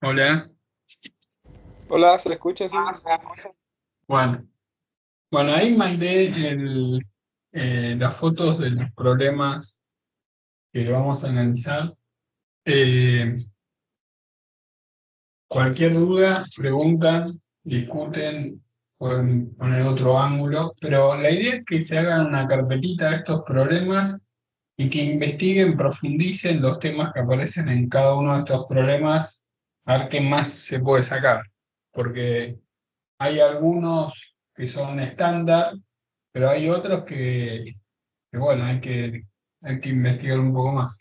Hola. Hola, ¿se le escucha así? Bueno, bueno, ahí mandé las fotos de los problemas que vamos a analizar. Eh, Cualquier duda, preguntan, discuten, pueden poner otro ángulo, pero la idea es que se hagan una carpetita de estos problemas y que investiguen, profundicen los temas que aparecen en cada uno de estos problemas, a ver qué más se puede sacar. Porque hay algunos que son estándar, pero hay otros que bueno, hay que investigar un poco más.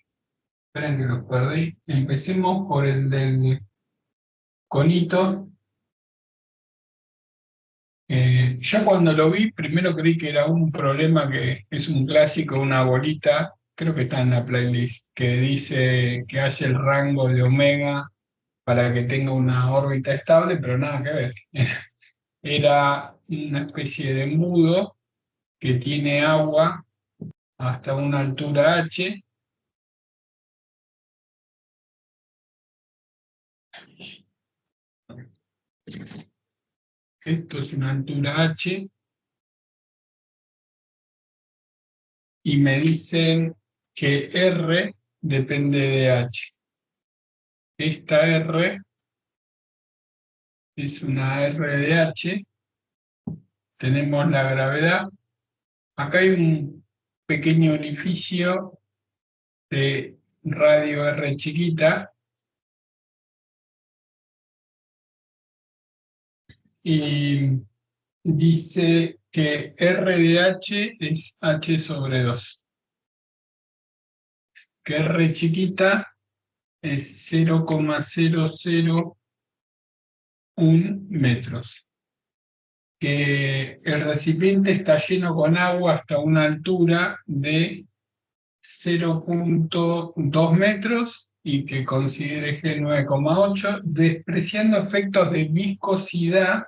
Esperen que los perdí. Empecemos por el del conito. Yo cuando lo vi, primero creí que era un problema que es un clásico, una bolita, creo que está en la playlist, que dice que hace el rango de omega para que tenga una órbita estable, pero nada que ver. Era una especie de embudo que tiene agua hasta una altura h. Esto es una altura h, y me dicen que r depende de h. Esta r es una r de h, tenemos la gravedad. Acá hay un pequeño orificio de radio r chiquita, y dice que r de h es h sobre 2, que r chiquita es 0,001 metros, que el recipiente está lleno con agua hasta una altura de 0,2 metros y que considere G 9,8, despreciando efectos de viscosidad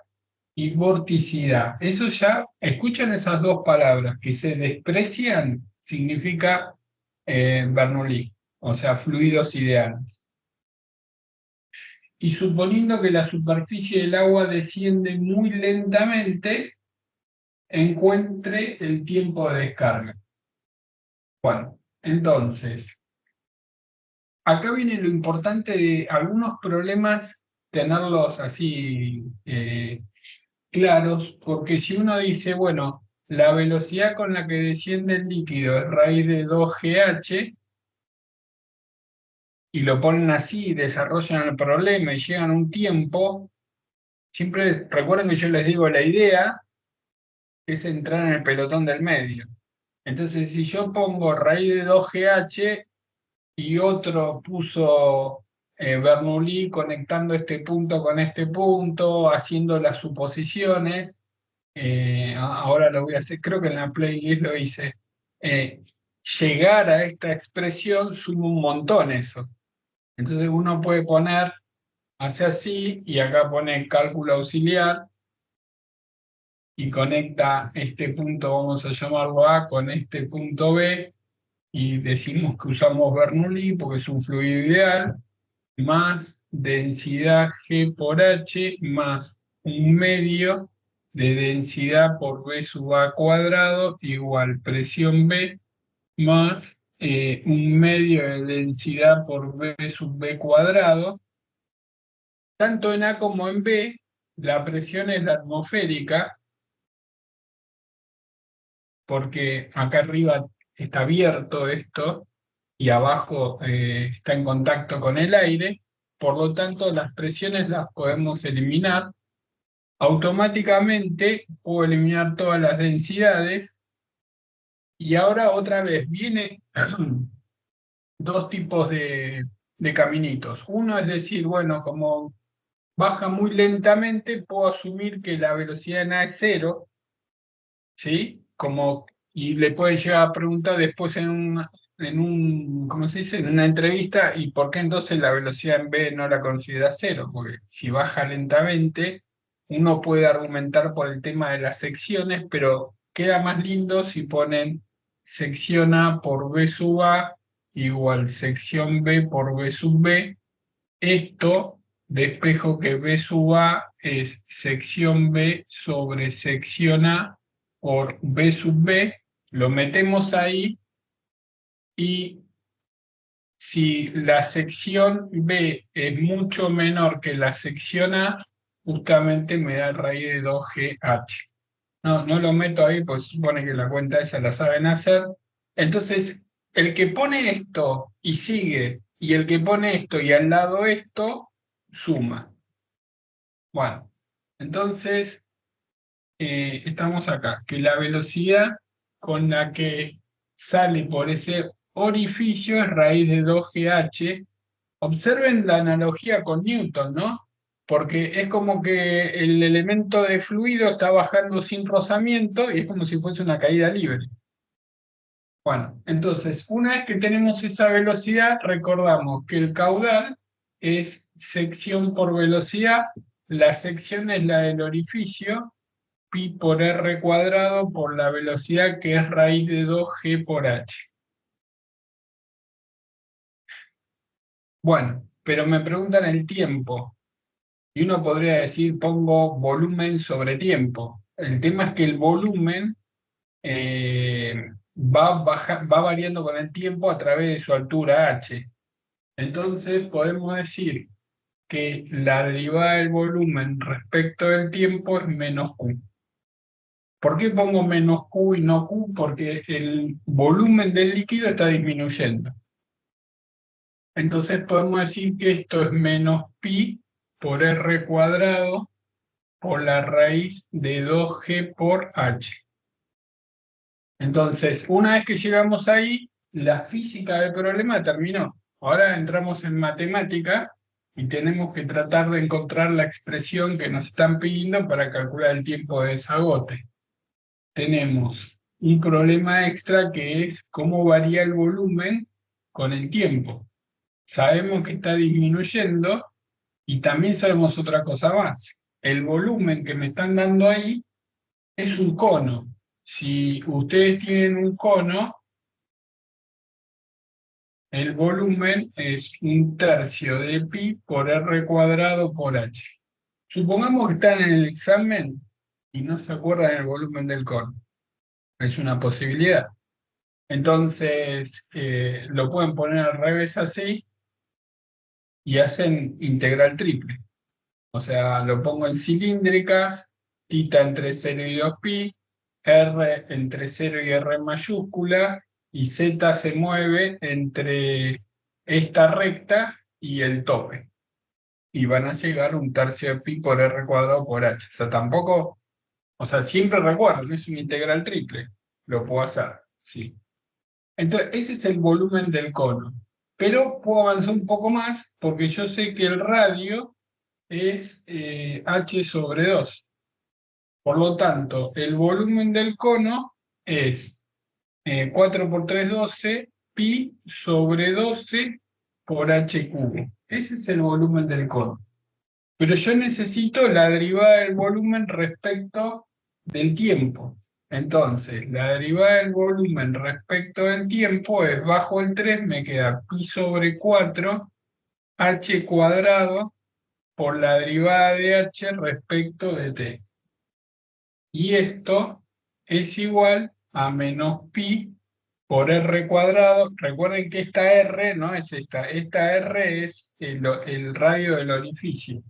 y vorticidad. Eso ya, escuchan esas dos palabras, que se desprecian, significa Bernoulli, o sea, fluidos ideales. Y suponiendo que la superficie del agua desciende muy lentamente, encuentre el tiempo de descarga. Bueno, entonces, acá viene lo importante de algunos problemas, tenerlos así claros, porque si uno dice, bueno, la velocidad con la que desciende el líquido es raíz de 2GH, y lo ponen así, desarrollan el problema y llegan a un tiempo, siempre recuerden que yo les digo, la idea es entrar en el pelotón del medio. Entonces, si yo pongo raíz de 2GH y otro puso Bernoulli conectando este punto con este punto, haciendo las suposiciones, ahora lo voy a hacer, creo que en la playlist lo hice. Llegar a esta expresión suma un montón eso. Entonces uno puede poner, hace así, y acá pone cálculo auxiliar, y conecta este punto, vamos a llamarlo A, con este punto B, y decimos que usamos Bernoulli porque es un fluido ideal, más densidad G por H, más un medio de densidad por B sub A cuadrado, igual presión B, más un medio de densidad por B sub B cuadrado. Tanto en A como en B, la presión es la atmosférica, porque acá arriba está abierto esto y abajo está en contacto con el aire, por lo tanto las presiones las podemos eliminar. Automáticamente puedo eliminar todas las densidades, y ahora otra vez viene dos tipos de caminitos. Uno es decir, bueno, como baja muy lentamente, puedo asumir que la velocidad en A es cero, ¿sí? Como, y le pueden llegar a preguntar después ¿cómo se dice? En una entrevista, ¿y por qué entonces la velocidad en B no la considera cero? Porque si baja lentamente, uno puede argumentar por el tema de las secciones, pero queda más lindo si ponen sección A por B sub A igual sección B por B sub B. Esto despejo que B sub A es sección B sobre sección A por B sub B. Lo metemos ahí y si la sección B es mucho menor que la sección A, justamente me da raíz de 2GH. No lo meto ahí, pues supone que la cuenta esa la saben hacer. Entonces, el que pone esto y sigue, y el que pone esto y al lado esto, suma. Bueno, entonces estamos acá, que la velocidad con la que sale por ese orificio es raíz de 2GH. Observen la analogía con Newton, ¿no? Porque es como que el elemento de fluido está bajando sin rozamiento y es como si fuese una caída libre. Bueno, entonces, una vez que tenemos esa velocidad, recordamos que el caudal es sección por velocidad, la sección es la del orificio, pi por r cuadrado por la velocidad que es raíz de 2g por h. Bueno, pero me preguntan el tiempo. Y uno podría decir, pongo volumen sobre tiempo. El tema es que el volumen va variando con el tiempo a través de su altura h. Entonces podemos decir que la derivada del volumen respecto del tiempo es menos q. ¿Por qué pongo menos q y no q? Porque el volumen del líquido está disminuyendo. Entonces podemos decir que esto es menos pi por r cuadrado por la raíz de 2g por h. Entonces, una vez que llegamos ahí, la física del problema terminó. Ahora entramos en matemática y tenemos que tratar de encontrar la expresión que nos están pidiendo para calcular el tiempo de desagote. Tenemos un problema extra que es cómo varía el volumen con el tiempo. Sabemos que está disminuyendo y también sabemos otra cosa más. El volumen que me están dando ahí es un cono. Si ustedes tienen un cono, el volumen es 1/3 de pi por r cuadrado por h. Supongamos que están en el examen y no se acuerdan el volumen del cono. Es una posibilidad. Entonces, lo pueden poner al revés así y hacen integral triple. O sea, lo pongo en cilíndricas, tita entre 0 y 2pi, r entre 0 y r mayúscula, y z se mueve entre esta recta y el tope. Y van a llegar a 1/3 de pi por r cuadrado por h. O sea, tampoco, o sea, siempre recuerdo, no es una integral triple. Lo puedo hacer, sí. Entonces, ese es el volumen del cono. Pero puedo avanzar un poco más porque yo sé que el radio es h sobre 2. Por lo tanto, el volumen del cono es 4 por 3, 12, pi sobre 12 por h cubo. Ese es el volumen del cono. Pero yo necesito la derivada del volumen respecto del tiempo. Entonces, la derivada del volumen respecto del tiempo es bajo el 3, me queda pi sobre 4, h cuadrado por la derivada de h respecto de t. Y esto es igual a menos pi por r cuadrado. Recuerden que esta r no es esta r es el radio del orificio,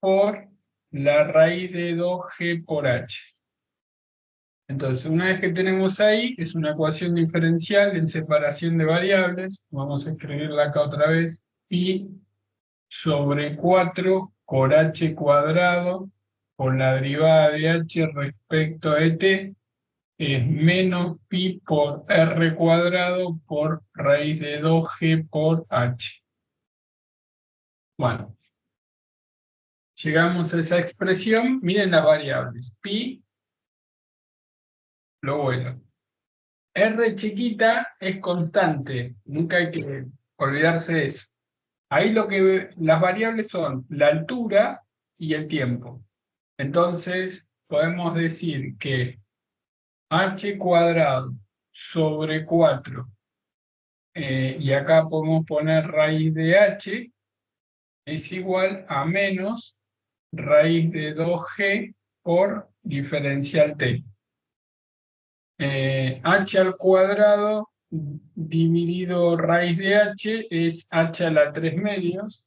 por la raíz de 2g por h. Entonces, una vez que tenemos ahí, es una ecuación diferencial en separación de variables. Vamos a escribirla acá otra vez. Pi sobre 4 por h cuadrado por la derivada de h respecto a t es menos pi por r cuadrado por raíz de 2g por h. Bueno, llegamos a esa expresión. Miren las variables. Pi, lo bueno. R chiquita es constante. Nunca hay que olvidarse de eso. Ahí las variables son la altura y el tiempo. Entonces, podemos decir que h cuadrado sobre 4 y acá podemos poner raíz de h es igual a menos raíz de 2g por diferencial t. H al cuadrado dividido raíz de h es h a la 3 medios.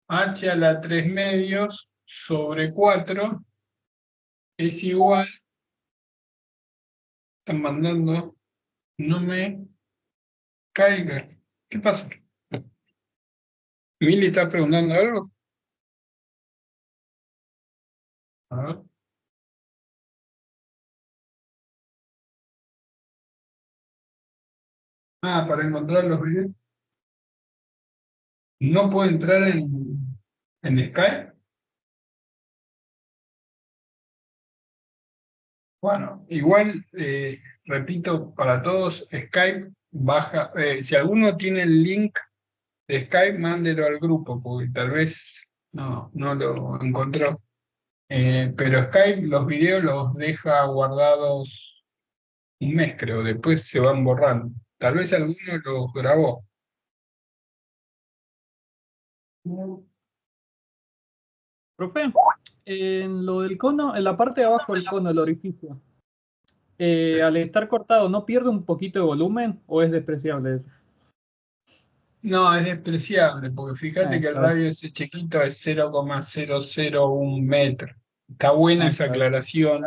H a la 3 medios sobre 4 es igual, están mandando, no me caiga. ¿Qué pasa? ¿Mili está preguntando algo? A ver. Ah, para encontrar los videos. ¿No puedo entrar en Skype? Bueno, igual, repito, para todos, Skype baja. Si alguno tiene el link de Skype, mándelo al grupo, porque tal vez no lo encontró. Pero Skype los videos los deja guardados un mes, creo, después se van borrando. Tal vez alguno los grabó. Profe, en lo del cono, en la parte de abajo del cono, el orificio, al estar cortado, ¿no pierde un poquito de volumen o es despreciable eso? No, es despreciable, porque fíjate que el Claro. radio ese chiquito es 0,001 metro. Está buena esa Claro. aclaración,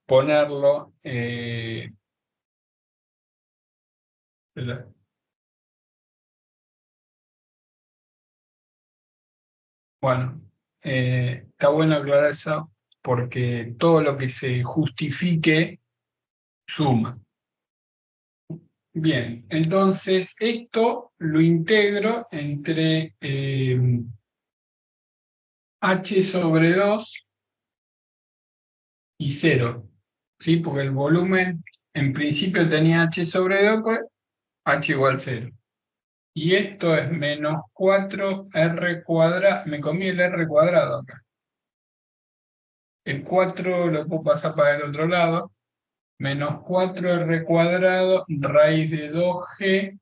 ponerlo. Espera. Bueno, está bueno aclarar eso, porque todo lo que se justifique suma. Bien, entonces esto lo integro entre h sobre 2 y 0, ¿sí? Porque el volumen en principio tenía h sobre 2, pues h igual 0. Y esto es menos 4r cuadrado, me comí el r cuadrado acá. El 4 lo puedo pasar para el otro lado, menos 4r cuadrado raíz de 2g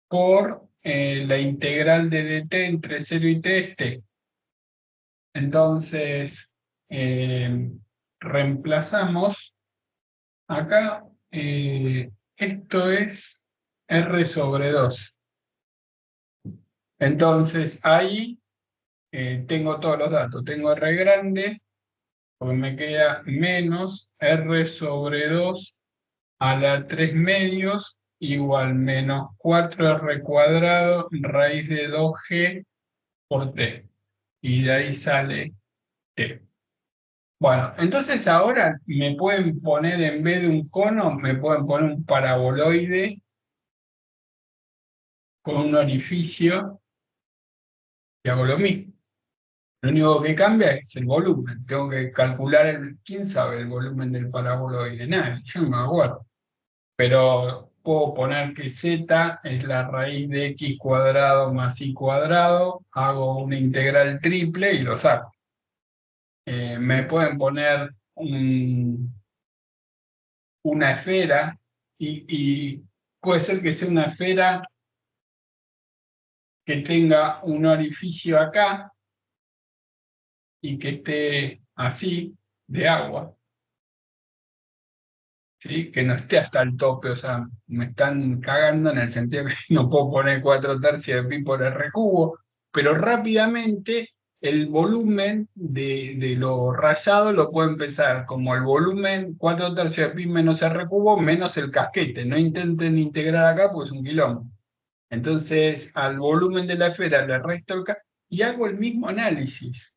por la integral de dt entre 0 y t es t. Entonces, reemplazamos acá, esto es r sobre 2. Entonces, ahí tengo todos los datos. Tengo r grande, porque me queda menos r sobre 2 a la 3 medios igual menos 4r cuadrado raíz de 2g por t. Y de ahí sale t. Bueno, entonces ahora me pueden poner, en vez de un cono, me pueden poner un paraboloide con un orificio y hago lo mismo. Lo único que cambia es el volumen. Tengo que calcular ¿quién sabe el volumen del paraboloide? Nadie, yo no me acuerdo. Pero puedo poner que z es la raíz de x cuadrado más y cuadrado, hago una integral triple y lo saco. Me pueden poner una esfera y puede ser que sea una esfera que tenga un orificio acá y que esté así, de agua, ¿sí? Que no esté hasta el tope, o sea, me están cagando en el sentido que no puedo poner 4/3 de pi por r cubo, pero rápidamente el volumen de lo rayado lo puedo empezar como el volumen 4/3 de pi menos r cubo menos el casquete. No intenten integrar acá porque es un quilombo. Entonces, al volumen de la esfera le resto y hago el mismo análisis.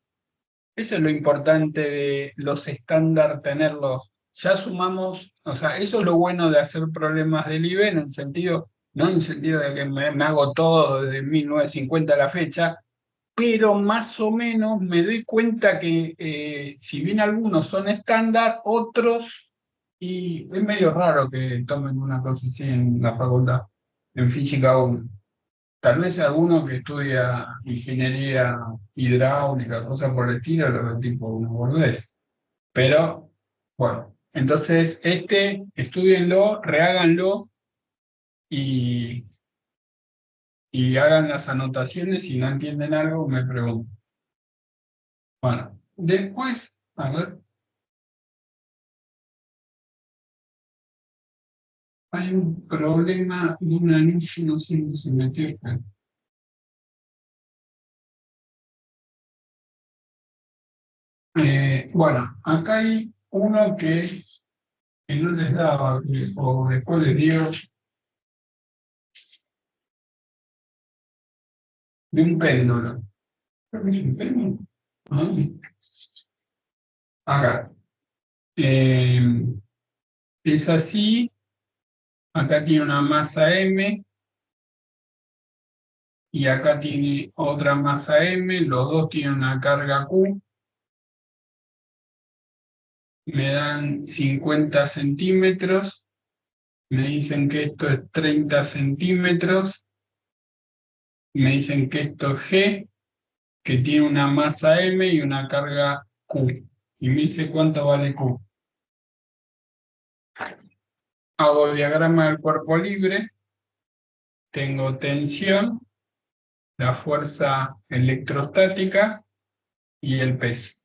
Eso es lo importante de los estándar, tenerlos. Ya sumamos, o sea, eso es lo bueno de hacer problemas del IBE, en el sentido, no en el sentido de que me hago todo desde 1950 a la fecha, pero más o menos me doy cuenta que si bien algunos son estándar, otros, y es medio raro que tomen una cosa así en la facultad, en física 1. Tal vez alguno que estudia ingeniería hidráulica, cosas por el estilo, lo ve tipo una boludez. Pero, bueno, entonces estudienlo, reháganlo y hagan las anotaciones. Si no entienden algo, me preguntan. Bueno, después, a ver. Hay un problema de un anillo, no sé si se metió acá. Bueno, acá hay uno que no les daba, o después les digo, de un péndulo. Creo que es un péndulo. ¿No? Acá. Es así. Acá tiene una masa M y acá tiene otra masa M. Los dos tienen una carga Q. Me dan 50 centímetros. Me dicen que esto es 30 centímetros. Me dicen que esto es G, que tiene una masa M y una carga Q. Y me dice cuánto vale Q. Hago diagrama del cuerpo libre. Tengo tensión, la fuerza electrostática y el peso.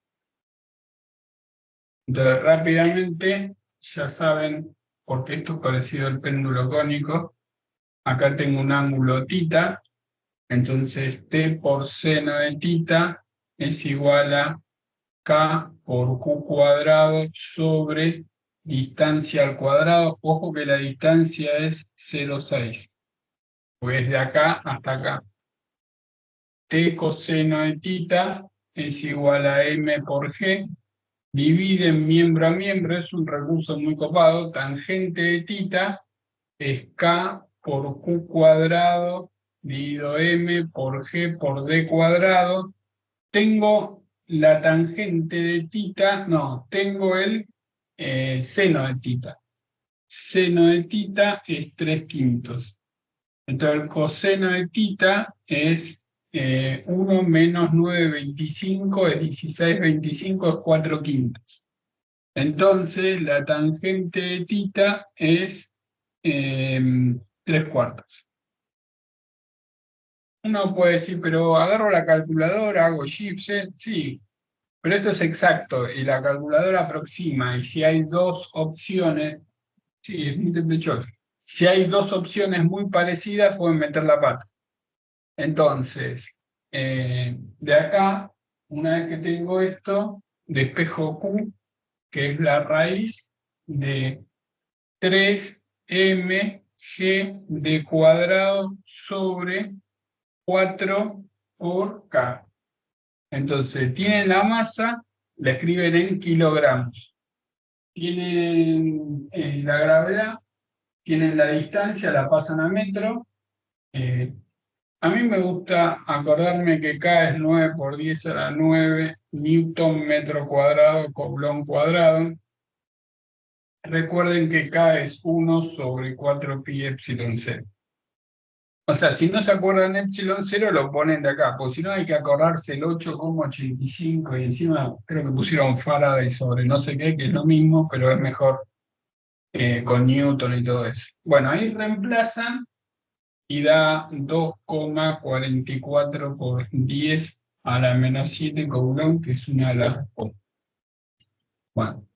Entonces rápidamente ya saben, porque esto es parecido al péndulo cónico. Acá tengo un ángulo θ. Entonces T por seno de θ es igual a K por Q cuadrado sobre distancia al cuadrado. Ojo que la distancia es 0,6, pues de acá hasta acá. T coseno de θ es igual a M por G. Dividen miembro a miembro, es un recurso muy copado. Tangente de θ es K por Q cuadrado dividido M por G por D cuadrado. Tengo la tangente de θ, no, tengo el seno de θ. Seno de θ es 3/5. Entonces el coseno de θ es 1 menos 9,25 es 16,25 es 4/5. Entonces la tangente de θ es 3/4. Uno puede decir, pero agarro la calculadora, hago shift, set, sí, pero esto es exacto y la calculadora aproxima, y si hay dos opciones, sí, es múltiple choice. Si hay dos opciones muy parecidas, pueden meter la pata. Entonces, de acá, una vez que tengo esto, despejo Q, que es la raíz de 3mg de cuadrado sobre 4 por K. Entonces, tienen la masa, la escriben en kilogramos. Tienen la gravedad, tienen la distancia, la pasan a metro. A mí me gusta acordarme que K es 9 por 10 a la 9 newton metro cuadrado, coulomb cuadrado. Recuerden que K es 1 sobre 4 pi epsilon 0. O sea, si no se acuerdan epsilon 0, lo ponen de acá, porque si no hay que acordarse el 8,85 y encima creo que pusieron Faraday sobre no sé qué, que es lo mismo, pero es mejor con Newton y todo eso. Bueno, ahí reemplazan y da 2,44 por 10 a la menos 7 coulomb, que es una de las respuestas. Bueno,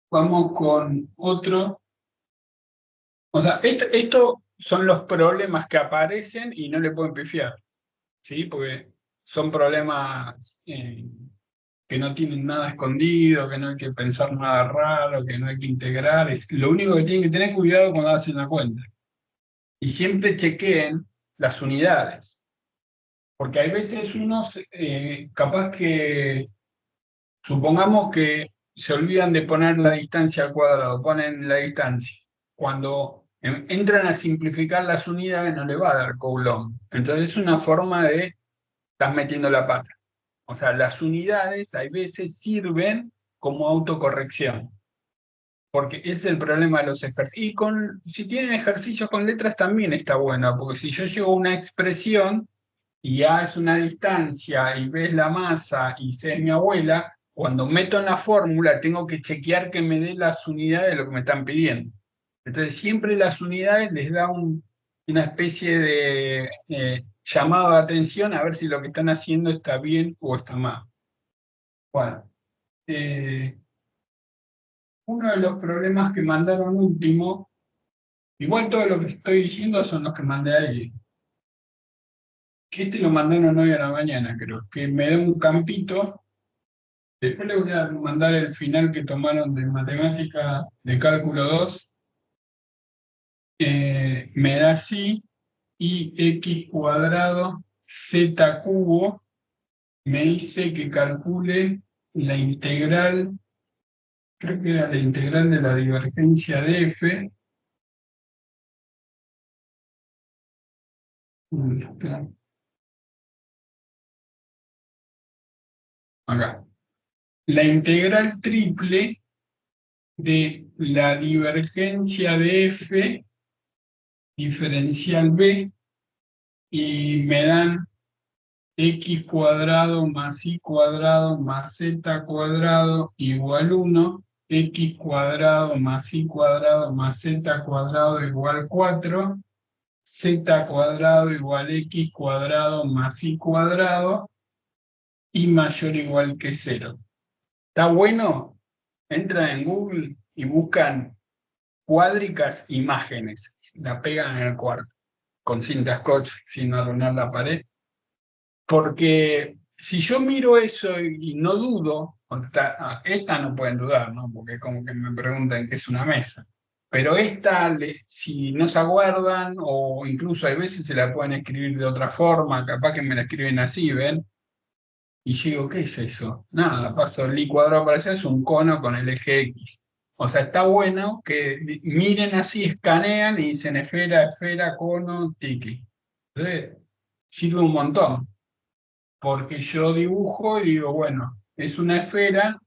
vamos con otro. O sea, esto son los problemas que aparecen y no le pueden pifiar, ¿sí? Porque son problemas que no tienen nada escondido, que no hay que pensar nada raro, que no hay que integrar. Lo único que tienen que tener cuidado cuando hacen la cuenta. Y siempre chequeen las unidades. Porque hay veces unos, capaz que, supongamos que se olvidan de poner la distancia al cuadrado, ponen la distancia. Cuando entran a simplificar las unidades no le va a dar coulomb. Entonces es una forma de estar metiendo la pata. O sea, las unidades hay veces sirven como autocorrección. Porque ese es el problema de los ejercicios. Y si tienen ejercicios con letras también está bueno, porque si yo llego a una expresión y A es una distancia y B es la masa y C es mi abuela, cuando meto en la fórmula tengo que chequear que me dé las unidades de lo que me están pidiendo. Entonces siempre las unidades les da una especie de llamado de atención a ver si lo que están haciendo está bien o está mal. Bueno, uno de los problemas que mandaron último, igual todo lo que estoy diciendo son los que mandé ahí, que este lo mandaron hoy a la mañana, creo, que me da un campito. Después les voy a mandar el final que tomaron de matemática de cálculo 2. Me da así, y x cuadrado z cubo, me dice que calcule la integral, creo que era la integral de la divergencia de f. ¿Dónde está? Acá. La integral triple de la divergencia de f diferencial b, y me dan x cuadrado más y cuadrado más z cuadrado igual 1, x cuadrado más y cuadrado más z cuadrado igual 4, z cuadrado igual x cuadrado más y cuadrado y mayor o igual que 0. ¿Está bueno? Entran en Google y buscan cuádricas imágenes, la pegan en el cuarto, con cinta scotch, sin arruinar la pared. Porque si yo miro eso y no dudo, esta no pueden dudar, ¿no? Porque como que me preguntan qué es una mesa. Pero esta, si no se acuerdan, o incluso hay veces se la pueden escribir de otra forma, capaz que me la escriben así, ¿ven? Y yo digo, ¿qué es eso? Nada, paso el i cuadrado para allá, es un cono con el eje X. O sea, está bueno que miren así, escanean y dicen esfera, esfera, cono, tiki. Entonces, sirve un montón, porque yo dibujo y digo, bueno, es una esfera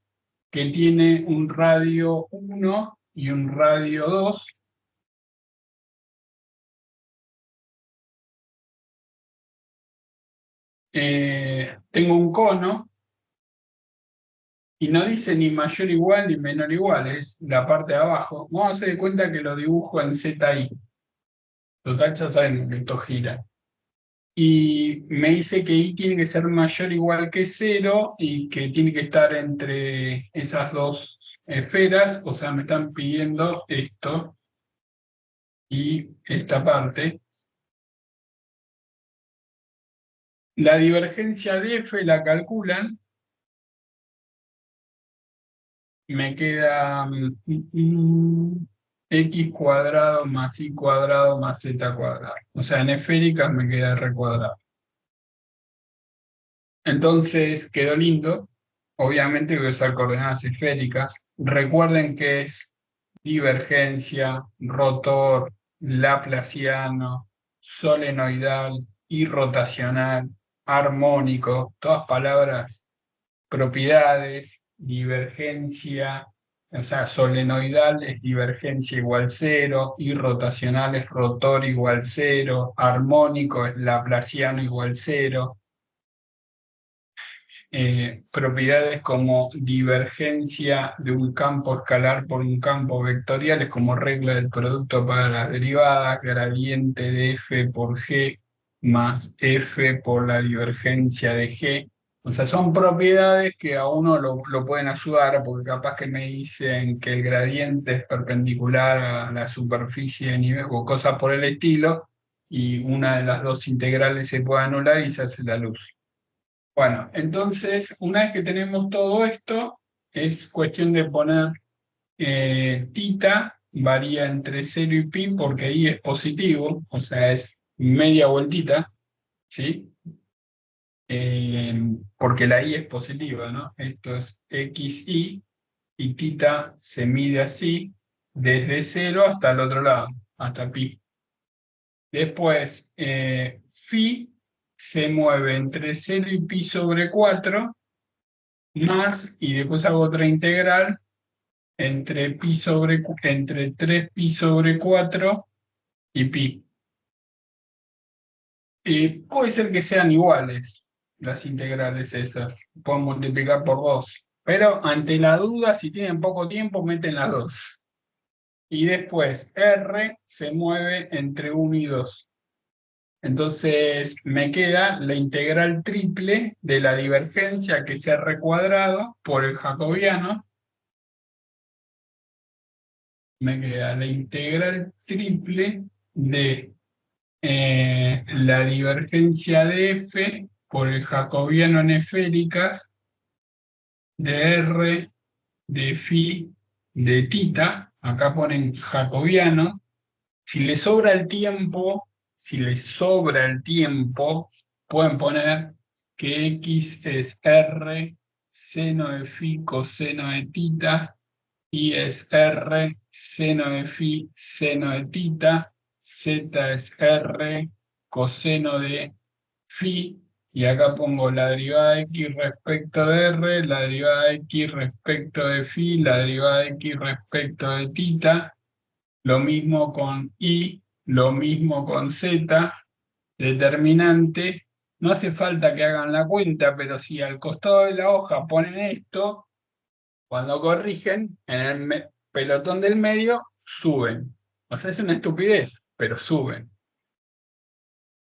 que tiene un radio 1 y un radio 2. Tengo un cono y no dice ni mayor igual ni menor igual, es la parte de abajo. Vamos a hacer de cuenta que lo dibujo en ZI. Total, ya saben que esto gira. Y me dice que I tiene que ser mayor o igual que 0 y que tiene que estar entre esas dos esferas, o sea, me están pidiendo esto y esta parte. La divergencia de f la calculan, me queda x cuadrado más y cuadrado más z cuadrado. O sea, en esféricas me queda r cuadrado. Entonces quedó lindo. Obviamente voy a usar coordenadas esféricas. Recuerden que es divergencia, rotor, laplaciano, solenoidal, irrotacional, armónico, todas palabras, propiedades, divergencia, o sea, solenoidal es divergencia igual 0, irrotacional es rotor igual 0, armónico es laplaciano igual 0. Propiedades como divergencia de un campo escalar por un campo vectorial es como regla del producto para las derivadas, gradiente de f por g más f por la divergencia de g. O sea, son propiedades que a uno lo pueden ayudar, porque capaz que me dicen que el gradiente es perpendicular a la superficie de nivel o cosas por el estilo, y una de las dos integrales se puede anular y se hace la luz. Bueno, entonces, una vez que tenemos todo esto, es cuestión de poner tita, varía entre 0 y pi, porque ahí es positivo, o sea, es media vueltita, ¿sí? Porque la i es positiva, ¿no? Esto es xi, y tita se mide así, desde 0 hasta el otro lado, hasta pi. Después, phi se mueve entre 0 y pi sobre 4, más, y después hago otra integral entre entre 3pi sobre 4 y pi. Puede ser que sean iguales las integrales esas, puedo multiplicar por 2, pero ante la duda, si tienen poco tiempo, meten las dos. y después R se mueve entre 1 y 2. Entonces me queda la integral triple de la divergencia, que es R cuadrado, por el jacobiano. Me queda la integral triple de la divergencia de F por el jacobiano en esféricas de R de phi de tita. Acá ponen jacobiano. Si les sobra el tiempo, pueden poner que X es R seno de phi coseno de tita, y es R seno de phi seno de tita, Z es R coseno de phi, y acá pongo la derivada de X respecto de R, la derivada de X respecto de phi, la derivada de X respecto de tita, lo mismo con Y, lo mismo con Z, determinante. No hace falta que hagan la cuenta, pero si al costado de la hoja ponen esto, cuando corrigen, en el pelotón del medio, suben. O sea, es una estupidez, pero suben.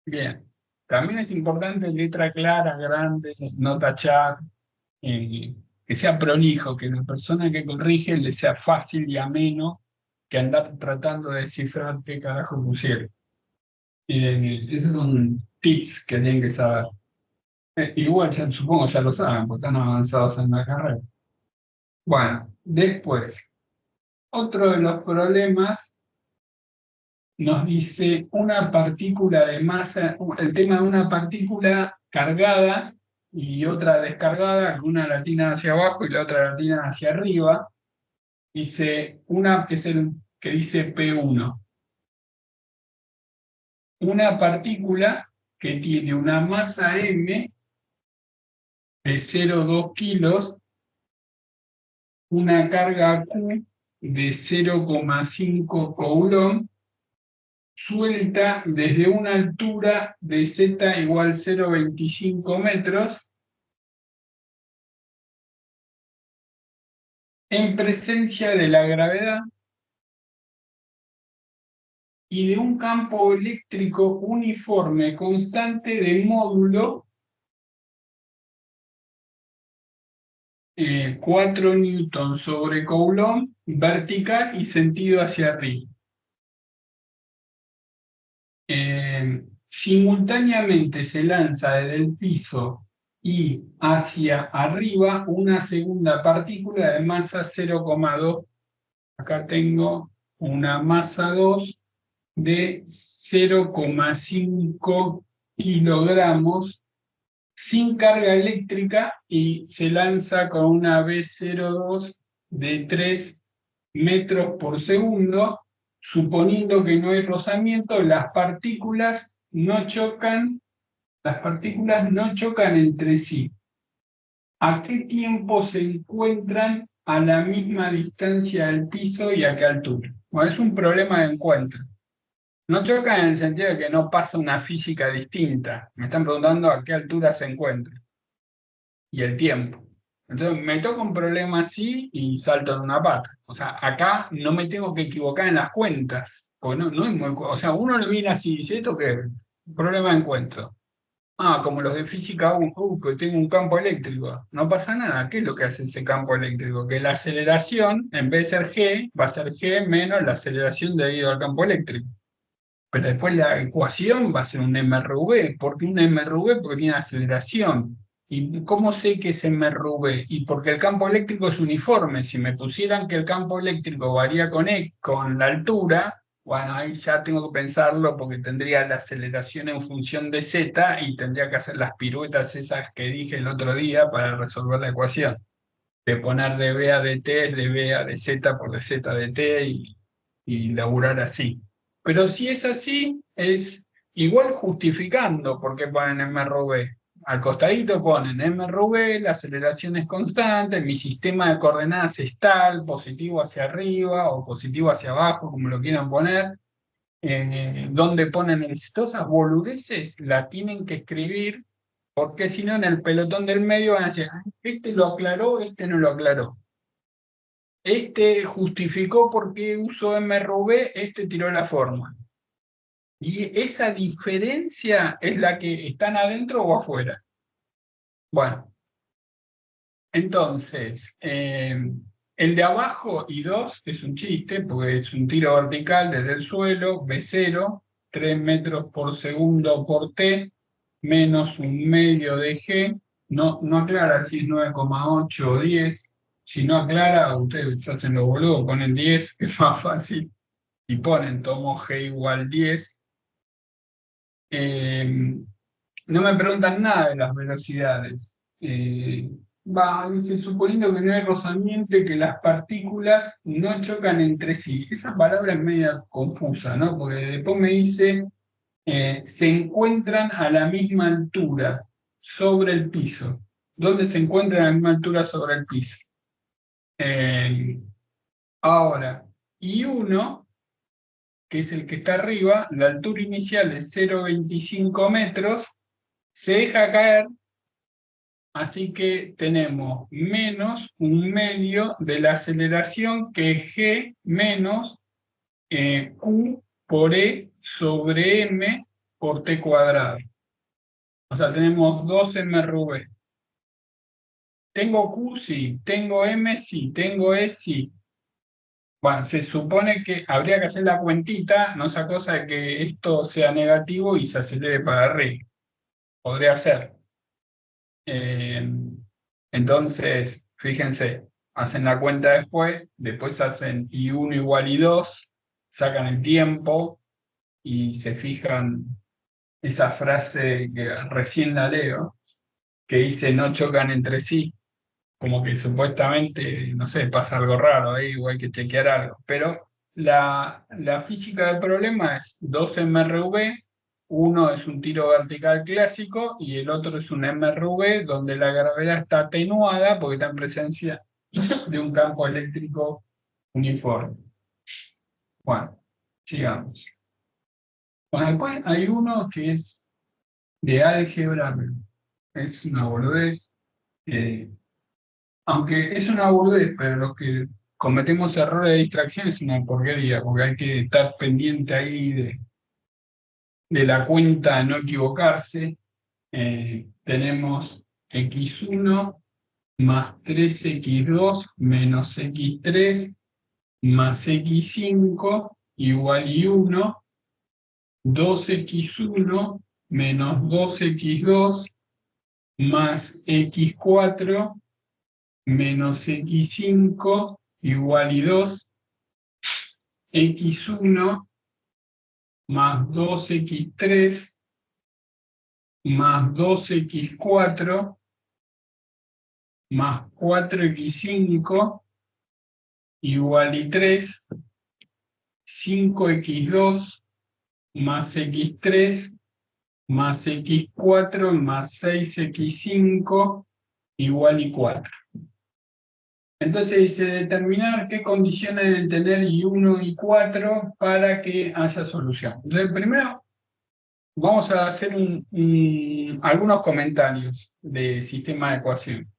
Bien. También es importante letra clara, grande, no tachar, que sea prolijo, que la persona que corrige le sea fácil y ameno que andar tratando de descifrar qué carajo pusieron. Esos son tips que tienen que saber. Igual, supongo ya lo saben, porque están avanzados en la carrera. Bueno, después, otro de los problemas nos dice una partícula de masa, el tema de una partícula cargada y otra descargada, una la tiran hacia abajo y la otra la tiran hacia arriba. Dice, una es el que dice P1. Una partícula que tiene una masa M de 0,2 kilos, una carga Q de 0,5 coulomb, suelta desde una altura de z igual 0,25 metros, en presencia de la gravedad y de un campo eléctrico uniforme constante de módulo 4 newtons sobre coulomb, vertical y sentido hacia arriba. Simultáneamente se lanza desde el piso y hacia arriba una segunda partícula de masa 0,2. Acá tengo una masa 2 de 0,5 kilogramos sin carga eléctrica, y se lanza con una V02 de 3 metros por segundo. Suponiendo que no hay rozamiento, las partículas no chocan entre sí. ¿A qué tiempo se encuentran a la misma distancia del piso y a qué altura? Bueno, es un problema de encuentro. No chocan en el sentido de que no pasa una física distinta. Me están preguntando a qué altura se encuentran y el tiempo. Entonces me toca un problema así y salto en una pata. O sea, acá no me tengo que equivocar en las cuentas. Porque no es muy. O sea, uno lo mira así y dice: ¿esto qué es? Problema de encuentro. Ah, como los de física 1, que tengo un campo eléctrico. No pasa nada. ¿Qué es lo que hace ese campo eléctrico? Que la aceleración, en vez de ser g, va a ser g menos la aceleración debido al campo eléctrico. Pero después la ecuación va a ser un MRV. ¿Por qué un MRV? Porque tiene aceleración. ¿Y cómo sé que es MRV? Y porque el campo eléctrico es uniforme. Si me pusieran que el campo eléctrico varía con la altura, bueno, ahí ya tengo que pensarlo, porque tendría la aceleración en función de z y tendría que hacer las piruetas esas que dije el otro día para resolver la ecuación. De poner dv a dt es dv a dz por dz dt y laburar así. Pero si es así, es igual justificando por qué ponen MRV. Al costadito ponen MRV, la aceleración es constante, mi sistema de coordenadas es tal, positivo hacia arriba o positivo hacia abajo, como lo quieran poner. Donde ponen todas esas boludeces, la tienen que escribir, porque si no en el pelotón del medio van a decir: este lo aclaró, este no lo aclaró. Este justificó por qué usó MRV, este tiró la forma. Y esa diferencia es la que están adentro o afuera. Bueno, entonces, el de abajo I2 es un chiste, porque es un tiro vertical desde el suelo, V0, 3 metros por segundo por T, menos un medio de G. No aclara si es 9,8 o 10. Si no aclara, ustedes hacen los boludos, ponen 10, que es más fácil, y ponen tomo G igual 10. No me preguntan nada de las velocidades. Dice, suponiendo que no hay rozamiento y que las partículas no chocan entre sí. Esa palabra es media confusa, ¿no? Porque después me dice, se encuentran a la misma altura sobre el piso. ¿Dónde se encuentran a la misma altura sobre el piso? Ahora, y uno, que es el que está arriba, la altura inicial es 0,25 metros, se deja caer. Así que tenemos menos un medio de la aceleración, que es G menos Q por E sobre M por T cuadrado. O sea, tenemos 2mRV. ¿Tengo Q? Sí. ¿Tengo M? Sí. ¿Tengo E? Sí. Bueno, se supone que habría que hacer la cuentita, no sea cosa de que esto sea negativo y se acelere para arriba. Podría ser. Eh, entonces, fíjense, hacen la cuenta después hacen I1 igual I2, sacan el tiempo y se fijan esa frase que recién la leo, que dice no chocan entre sí, como que supuestamente, no sé, pasa algo raro ahí, o hay que chequear algo. Pero la física del problema es 2mRV, uno es un tiro vertical clásico y el otro es un MRV donde la gravedad está atenuada porque está en presencia de un campo eléctrico uniforme. Bueno, sigamos. Bueno, después hay uno que es de álgebra, es una boludez. Aunque es una boludez, pero los que cometemos errores de distracción es una porquería, porque hay que estar pendiente ahí de la cuenta, no equivocarse. Tenemos x1 más 3x2 menos x3 más x5 igual y 1, 2x1 menos 2x2 más x4 menos x5 igual y 2, x1 más 2x3 más 2x4 más 4x5 igual y 3, 5x2 más x3 más x4 más 6x5 igual y 4. Entonces dice determinar qué condiciones deben tener I1 y 4 para que haya solución. Entonces primero vamos a hacer algunos comentarios de sistema de ecuación.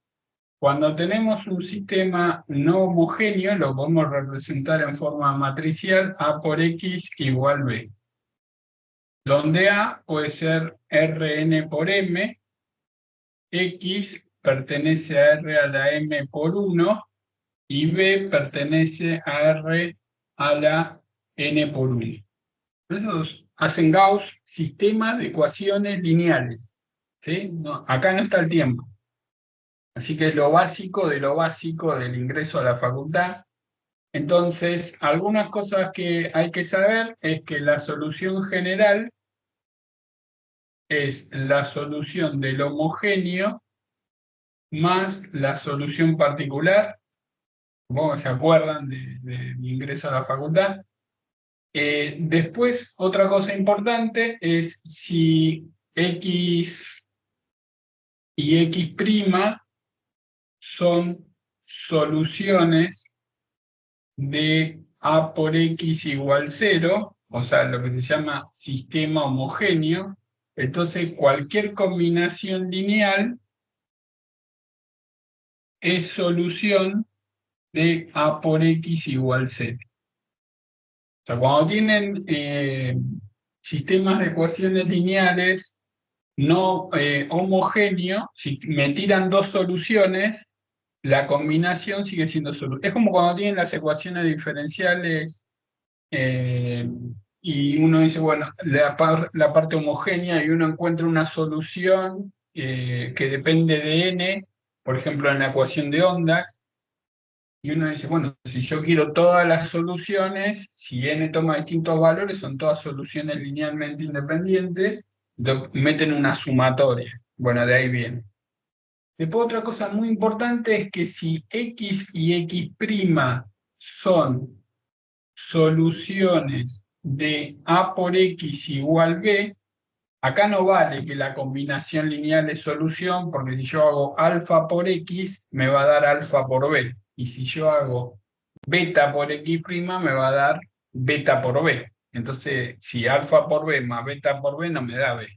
Cuando tenemos un sistema no homogéneo, lo podemos representar en forma matricial A por X igual B, donde A puede ser Rn por M, X pertenece a R a la M por 1, y B pertenece a R a la N por 1. Esos hacen Gauss sistemas de ecuaciones lineales. ¿Sí? Acá no está el tiempo. Así que es lo básico de lo básico del ingreso a la facultad. Entonces, algunas cosas que hay que saber es que la solución general es la solución del homogéneo más la solución particular. Supongo que se acuerdan de mi ingreso a la facultad. Después, otra cosa importante es si X y X' son soluciones de A por X igual 0, o sea, lo que se llama sistema homogéneo. Entonces, cualquier combinación lineal es solución de A por X igual 0. O sea, cuando tienen sistemas de ecuaciones lineales no homogéneos, si me tiran dos soluciones, la combinación sigue siendo solución. Es como cuando tienen las ecuaciones diferenciales eh, y uno dice, bueno, la parte homogénea y uno encuentra una solución que depende de n, por ejemplo, en la ecuación de ondas, y uno dice, bueno, si yo quiero todas las soluciones, si n toma distintos valores, son todas soluciones linealmente independientes, meten una sumatoria. Bueno, de ahí viene. Después otra cosa muy importante es que si x y x' son soluciones de A por X igual B, acá no vale que la combinación lineal es solución, porque si yo hago alfa por X, me va a dar alfa por B. Y si yo hago beta por X', me va a dar beta por B. Entonces, si alfa por B más beta por B no me da B.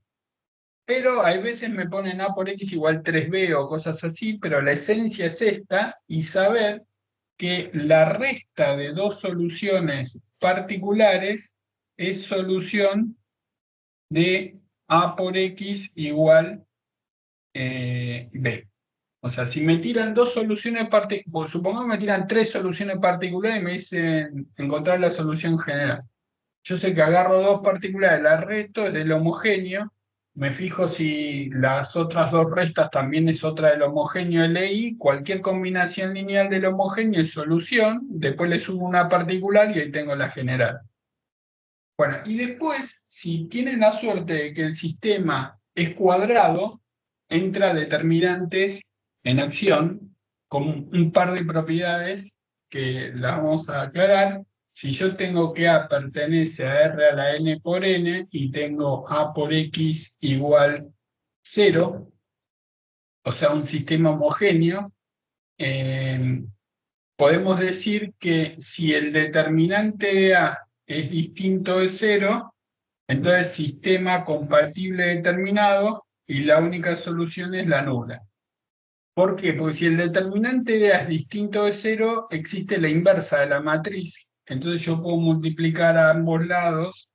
Pero hay veces me ponen A por X igual 3B o cosas así, pero la esencia es esta, y saber que la resta de dos soluciones particulares es solución de A por X igual B. O sea, si me tiran dos soluciones particulares, supongamos que me tiran tres soluciones particulares y me dicen encontrar la solución general. Yo sé que agarro dos particulares, las resto, es del homogéneo, me fijo si las otras dos restas también es otra del homogéneo LI, cualquier combinación lineal del homogéneo es solución, después le subo una particular y ahí tengo la general. Bueno, y después, si tienen la suerte de que el sistema es cuadrado, entra determinantes en acción con un par de propiedades que las vamos a aclarar. Si yo tengo que A pertenece a R a la N por N y tengo A por X igual 0, o sea, un sistema homogéneo, podemos decir que si el determinante de A es distinto de 0, entonces sistema compatible determinado y la única solución es la nula. ¿Por qué? Porque si el determinante de A es distinto de 0, existe la inversa de la matriz. Entonces yo puedo multiplicar a ambos lados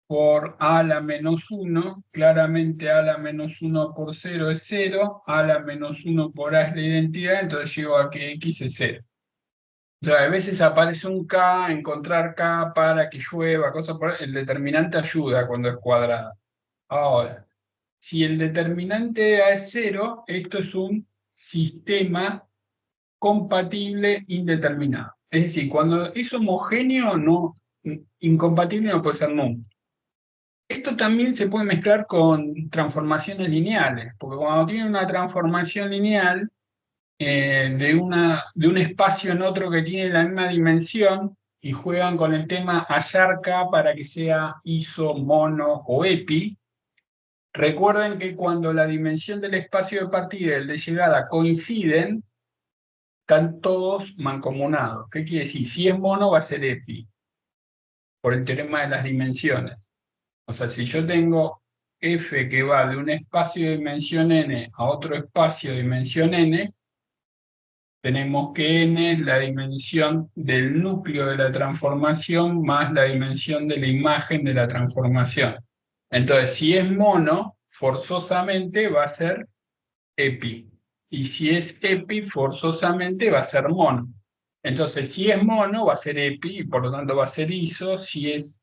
por A a la menos 1. Claramente A a la menos 1 por 0 es 0. A a la menos 1 por A es la identidad. Entonces llego a que X es 0. O sea, a veces aparece un K, encontrar K para que llueva, cosas por el determinante ayuda cuando es cuadrada. Ahora, si el determinante de A es 0, esto es un sistema compatible indeterminado. Es decir, cuando es homogéneo, no, incompatible no puede ser nunca. Esto también se puede mezclar con transformaciones lineales, porque cuando tiene una transformación lineal de un espacio en otro que tiene la misma dimensión y juegan con el tema hallar K para que sea iso, mono o epi. Recuerden que cuando la dimensión del espacio de partida y el de llegada coinciden, están todos mancomunados. ¿Qué quiere decir? Si es mono va a ser epi, por el teorema de las dimensiones. O sea, si yo tengo f que va de un espacio de dimensión n a otro espacio de dimensión n, tenemos que n es la dimensión del núcleo de la transformación más la dimensión de la imagen de la transformación. Entonces, si es mono, forzosamente va a ser epi. Y si es epi, forzosamente va a ser mono. Entonces, si es mono, va a ser epi y por lo tanto va a ser iso. Si es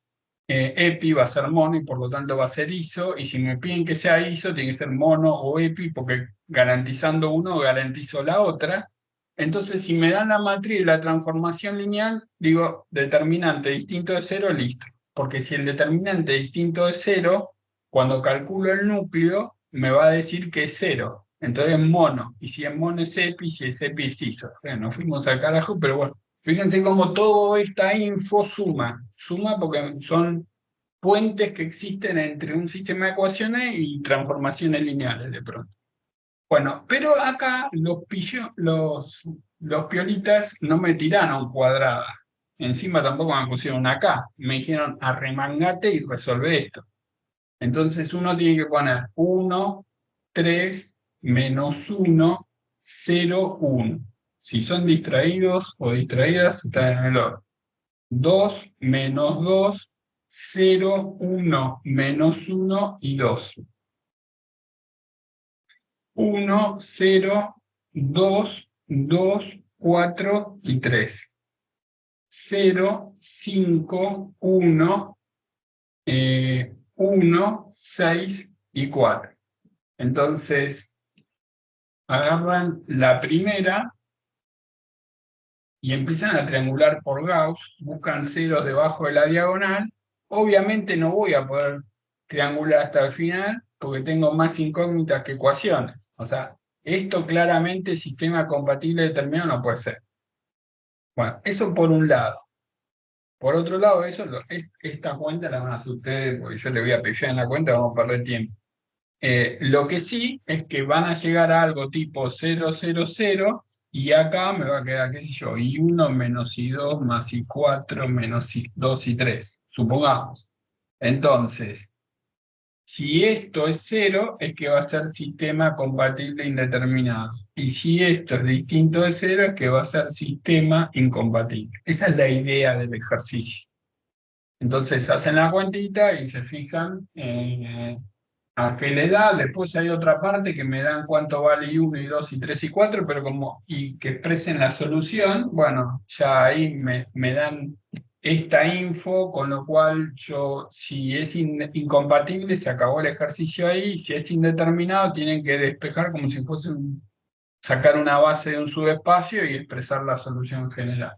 epi, va a ser mono y por lo tanto va a ser iso. Y si me piden que sea iso, tiene que ser mono o epi, porque garantizando uno, garantizo la otra. Entonces, si me dan la matriz de la transformación lineal, digo determinante distinto de 0, listo. Porque si el determinante distinto de 0, cuando calculo el núcleo, me va a decir que es 0. Entonces es mono. Y si es mono es epi, si es epi es iso. Nos fuimos al carajo, pero bueno. Fíjense cómo toda esta info suma. Suma porque son puentes que existen entre un sistema de ecuaciones y transformaciones lineales de pronto. Bueno, pero acá los piolitas no me tiraron cuadrada. Encima tampoco me pusieron una K. Me dijeron arremangate y resolve esto. Entonces uno tiene que poner 1, 3, menos 1, 0, 1. Si son distraídos o distraídas, están en el orden. 2, menos 2, 0, 1, menos 1 y 2. 1, 0, 2, 2, 4 y 3. 0, 5, 1, 1, 6 y 4. Entonces, agarran la primera y empiezan a triangular por Gauss, buscan ceros debajo de la diagonal. Obviamente no voy a poder triangular hasta el final porque tengo más incógnitas que ecuaciones. O sea, esto claramente sistema compatible determinado no puede ser. Bueno, eso por un lado. Por otro lado, esta cuenta la van a hacer ustedes, porque yo le voy a pifiar en la cuenta, vamos a perder tiempo. Lo que sí es que van a llegar a algo tipo 0, 0, 0, y acá me va a quedar, qué sé yo, y1 menos y2 más y4 menos y2 y 3, supongamos. Entonces, si esto es 0, es que va a ser sistema compatible indeterminado. Y si esto es distinto de 0, es que va a ser sistema incompatible. Esa es la idea del ejercicio. Entonces hacen la cuentita y se fijan a qué le da. Después hay otra parte que me dan cuánto vale y1, y 2, y 3, y 4, pero y que expresen la solución, bueno, ya ahí me dan esta info, con lo cual yo, si es incompatible, se acabó el ejercicio ahí, y si es indeterminado, tienen que despejar como si fuese sacar una base de un subespacio y expresar la solución general.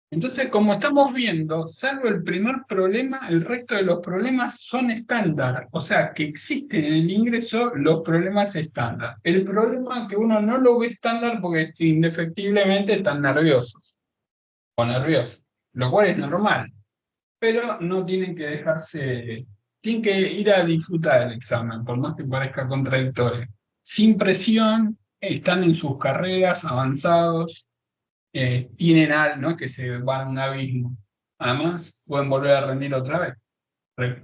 Entonces, como estamos viendo, salvo el primer problema, el resto de los problemas son estándar. O sea, que existen en el ingreso los problemas estándar. El problema es que uno no lo ve estándar porque indefectiblemente están nerviosos o nerviosos, lo cual es normal. Pero no tienen que dejarse, tienen que ir a disfrutar del examen, por más que parezca contradictorio. Sin presión, están en sus carreras avanzados, tienen algo, ¿no? Que se van a un abismo. Además, pueden volver a rendir otra vez.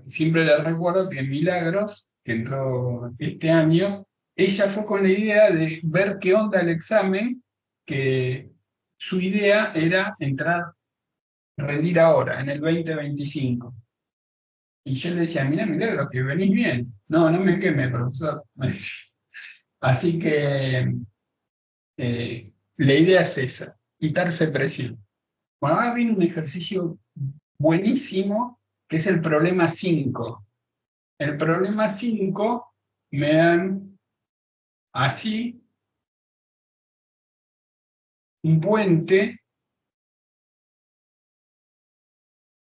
Siempre les recuerdo que en Milagros, que entró este año, ella fue con la idea de ver qué onda el examen, que su idea era entrar, rendir ahora, en el 2025. Y yo le decía, mira, Milagros, que venís bien. No, no me queme, profesor. Así que la idea es esa, quitarse presión. Bueno, ahora viene un ejercicio buenísimo, que es el problema 5. El problema 5 me dan así un puente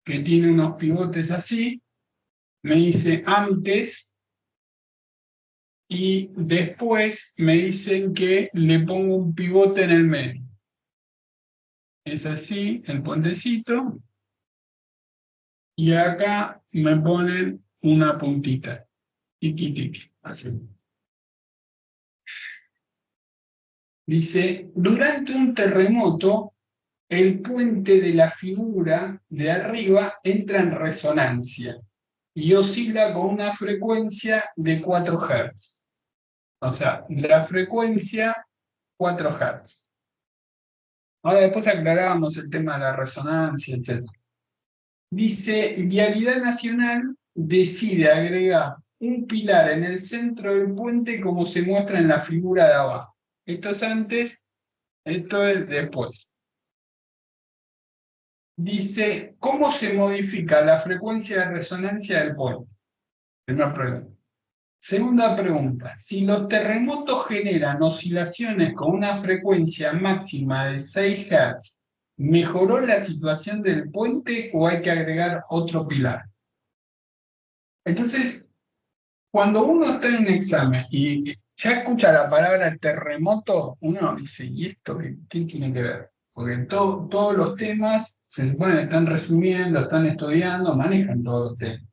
que tiene unos pivotes así, me dice antes, y después me dicen que le pongo un pivote en el medio. Es así el puentecito, y acá me ponen una puntita, tiki tiki, así. Dice, durante un terremoto, el puente de la figura de arriba entra en resonancia y oscila con una frecuencia de 4 Hz. O sea, la frecuencia 4 Hz. Ahora después aclaramos el tema de la resonancia, etc. Dice, Vialidad Nacional decide agregar un pilar en el centro del puente como se muestra en la figura de abajo. Esto es antes, esto es después. Dice, ¿cómo se modifica la frecuencia de resonancia del puente? Primera pregunta. Segunda pregunta, si los terremotos generan oscilaciones con una frecuencia máxima de 6 Hz, ¿mejoró la situación del puente o hay que agregar otro pilar? Entonces, cuando uno está en un examen y ya escucha la palabra terremoto, uno dice, ¿y esto qué tiene que ver? Porque todos los temas se supone que están resumiendo, están estudiando, manejan todos los temas.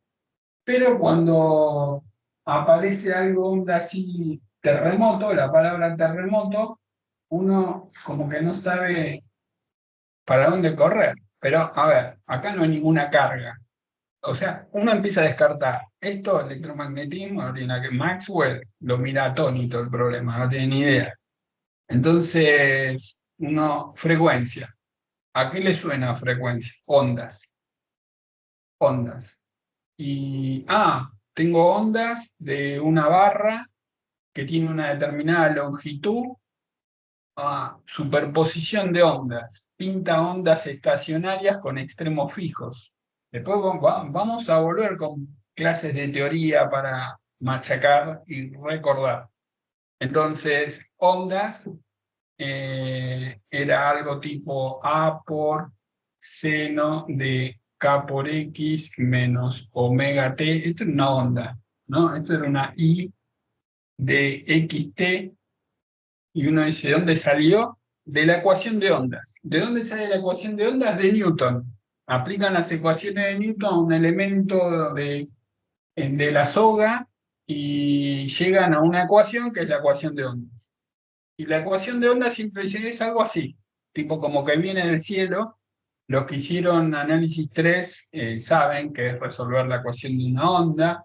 Pero cuando aparece algo onda así, terremoto, la palabra terremoto, uno como que no sabe para dónde correr. Pero, a ver, acá no hay ninguna carga. O sea, uno empieza a descartar. Esto, electromagnetismo, no tiene nada que... Maxwell lo mira atónito el problema, no tiene ni idea. Entonces, frecuencia. ¿A qué le suena frecuencia? Ondas. Ondas. Tengo ondas de una barra que tiene una determinada longitud. Superposición de ondas. Pinta ondas estacionarias con extremos fijos. Después vamos a volver con clases de teoría para machacar y recordar. Entonces, ondas era algo tipo A por seno de K por X menos omega T. Esto era una onda, ¿no? Esto era una I de XT. Y uno dice, ¿de dónde salió? De la ecuación de ondas. ¿De dónde sale la ecuación de ondas? De Newton. Aplican las ecuaciones de Newton a un elemento de la soga y llegan a una ecuación que es la ecuación de ondas. Y la ecuación de ondas siempre es algo así, tipo como que viene del cielo. Los que hicieron análisis 3 saben que es resolver la ecuación de una onda.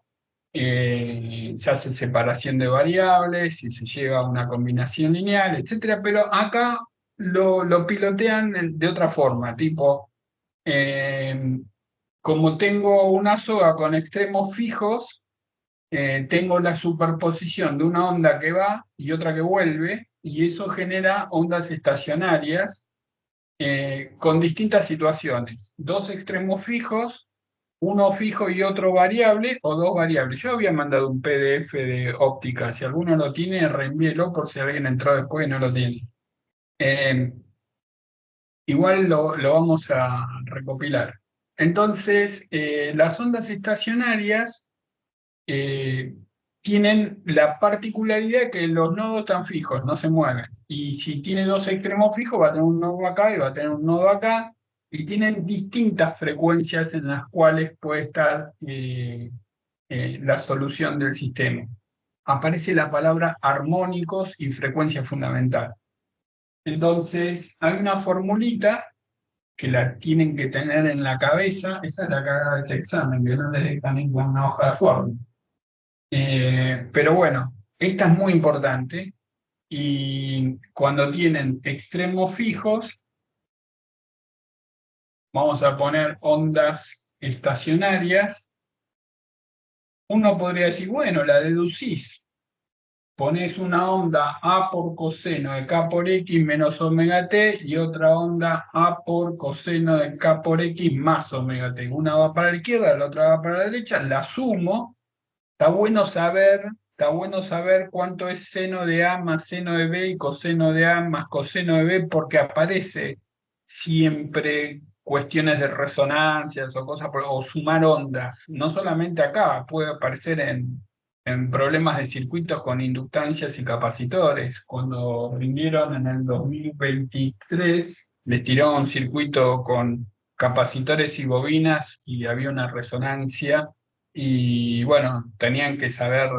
Se hace separación de variables y se llega a una combinación lineal, etcétera, pero acá lo pilotean de otra forma, tipo, eh, como tengo una soga con extremos fijos, tengo la superposición de una onda que va y otra que vuelve, y eso genera ondas estacionarias con distintas situaciones. Dos extremos fijos, uno fijo y otro variable, o dos variables. Yo había mandado un PDF de óptica, si alguno lo tiene, reenvíelo por si alguien entró después y no lo tiene. Eh, Igual lo vamos a recopilar. Entonces, las ondas estacionarias eh, tienen la particularidad que los nodos están fijos, no se mueven. Y si tiene dos extremos fijos, va a tener un nodo acá y va a tener un nodo acá, y tienen distintas frecuencias en las cuales puede estar la solución del sistema. Aparece la palabra armónicos y frecuencia fundamental. Entonces, hay una formulita que la tienen que tener en la cabeza. Esa es la carga de este examen, que no le dejan en una hoja de fórmula. Pero bueno, esta es muy importante y cuando tienen extremos fijos, vamos a poner ondas estacionarias, uno podría decir, bueno, la deducís, pones una onda A por coseno de K por X menos omega T y otra onda A por coseno de K por X más omega T. Una va para la izquierda, la otra va para la derecha, la sumo. Está bueno saber cuánto es seno de A más seno de B y coseno de A más coseno de B, porque aparece siempre cuestiones de resonancias o cosas, o sumar ondas. No solamente acá, puede aparecer en problemas de circuitos con inductancias y capacitores. Cuando rindieron en el 2023, les tiró un circuito con capacitores y bobinas y había una resonancia y bueno, tenían que saber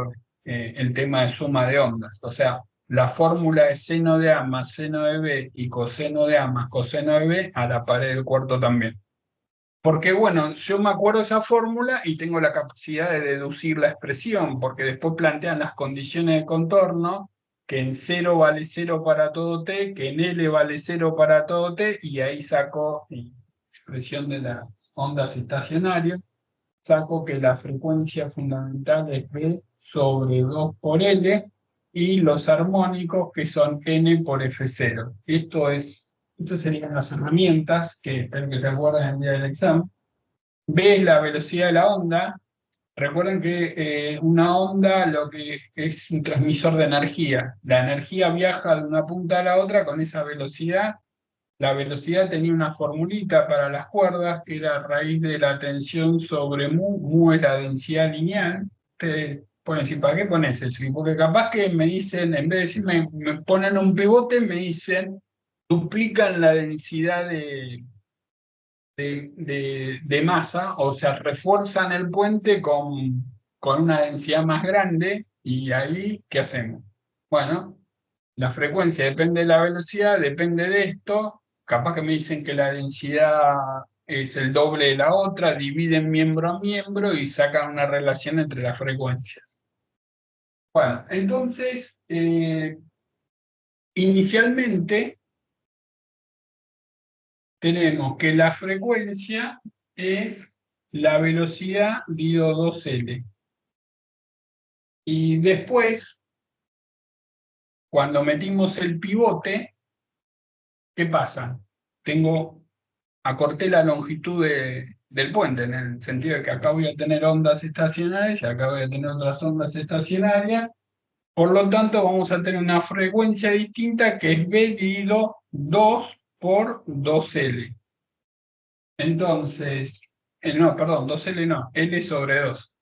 el tema de suma de ondas. O sea, la fórmula es seno de A más seno de B y coseno de A más coseno de B a la pared del cuarto también. Porque bueno, yo me acuerdo esa fórmula y tengo la capacidad de deducir la expresión, porque después plantean las condiciones de contorno, que en 0 vale 0 para todo t, que en L vale 0 para todo t, y ahí saco la expresión de las ondas estacionarias. Saco que la frecuencia fundamental es B sobre 2 por L y los armónicos que son N por F0. Estas serían las herramientas que espero que se acuerden el día del examen. B es la velocidad de la onda. Recuerden que una onda lo que es un transmisor de energía. La energía viaja de una punta a la otra con esa velocidad. La velocidad tenía una formulita para las cuerdas que era raíz de la tensión sobre mu. Mu es la densidad lineal. Ustedes pueden decir, ¿para qué pones eso? Porque capaz que me dicen, en vez de decirme, me ponen un pivote, me dicen, duplican la densidad de masa, o sea, refuerzan el puente con una densidad más grande, y ahí, ¿qué hacemos? Bueno, la frecuencia depende de la velocidad, depende de esto. Capaz que me dicen que la densidad es el doble de la otra, dividen miembro a miembro y sacan una relación entre las frecuencias. Bueno, entonces, inicialmente tenemos que la frecuencia es la velocidad dividido 2L. Y después, cuando metimos el pivote, ¿qué pasa? Acorté la longitud del puente, en el sentido de que acá voy a tener ondas estacionarias y acá voy a tener otras ondas estacionarias. Por lo tanto, vamos a tener una frecuencia distinta que es B dividido 2 por 2L. Entonces, no, perdón, 2L no, L sobre 2.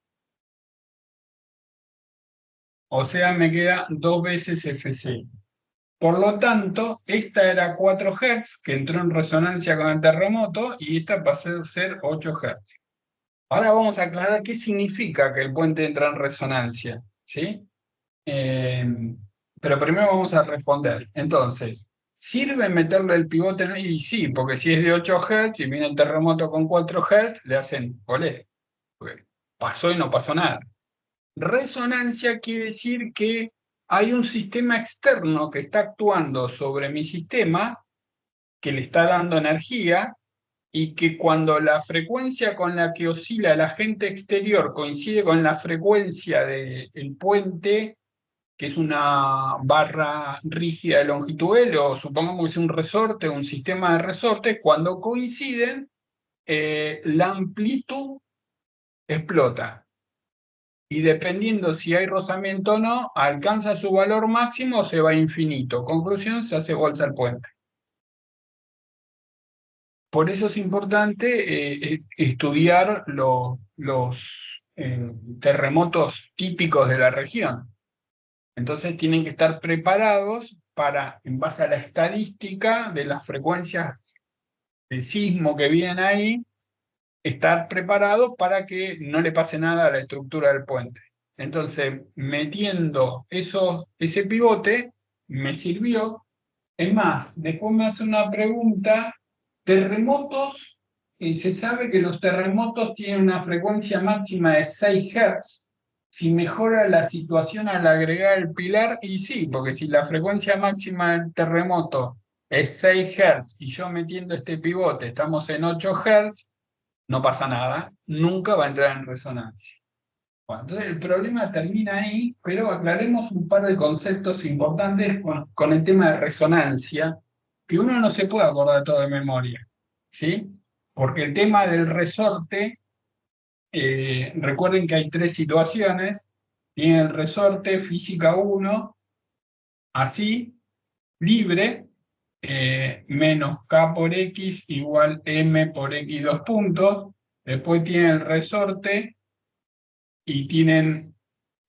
O sea, me queda 2 veces Fc. Por lo tanto, esta era 4 Hz, que entró en resonancia con el terremoto, y esta pasó a ser 8 Hz. Ahora vamos a aclarar qué significa que el puente entra en resonancia, ¿sí? Pero primero vamos a responder. Entonces, ¿sirve meterle el pivote? Y sí, porque si es de 8 Hz y viene el terremoto con 4 Hz, le hacen olé, porque pasó y no pasó nada. Resonancia quiere decir que hay un sistema externo que está actuando sobre mi sistema, que le está dando energía, y que cuando la frecuencia con la que oscila el agente exterior coincide con la frecuencia del puente, que es una barra rígida de longitud L, o supongamos que es un resorte, un sistema de resortes, cuando coinciden, la amplitud explota. Y dependiendo si hay rozamiento o no, alcanza su valor máximo o se va a infinito. Conclusión, se hace bolsa el puente. Por eso es importante estudiar los terremotos típicos de la región. Entonces tienen que estar preparados para, en base a la estadística de las frecuencias de sismo que vienen ahí, estar preparados para que no le pase nada a la estructura del puente. Entonces, metiendo ese pivote, me sirvió. Es más, después me hace una pregunta. Terremotos, se sabe que los terremotos tienen una frecuencia máxima de 6 Hz. Si mejora la situación al agregar el pilar, y sí, porque si la frecuencia máxima del terremoto es 6 Hz y yo metiendo este pivote estamos en 8 Hz, no pasa nada, nunca va a entrar en resonancia. Bueno, entonces el problema termina ahí, pero aclaremos un par de conceptos importantes con el tema de resonancia, que uno no se puede acordar todo de memoria, ¿sí? Porque el tema del resorte, recuerden que hay 3 situaciones, tiene el resorte física 1, así, libre, menos K por X igual M por X 2 puntos, después tiene el resorte y tienen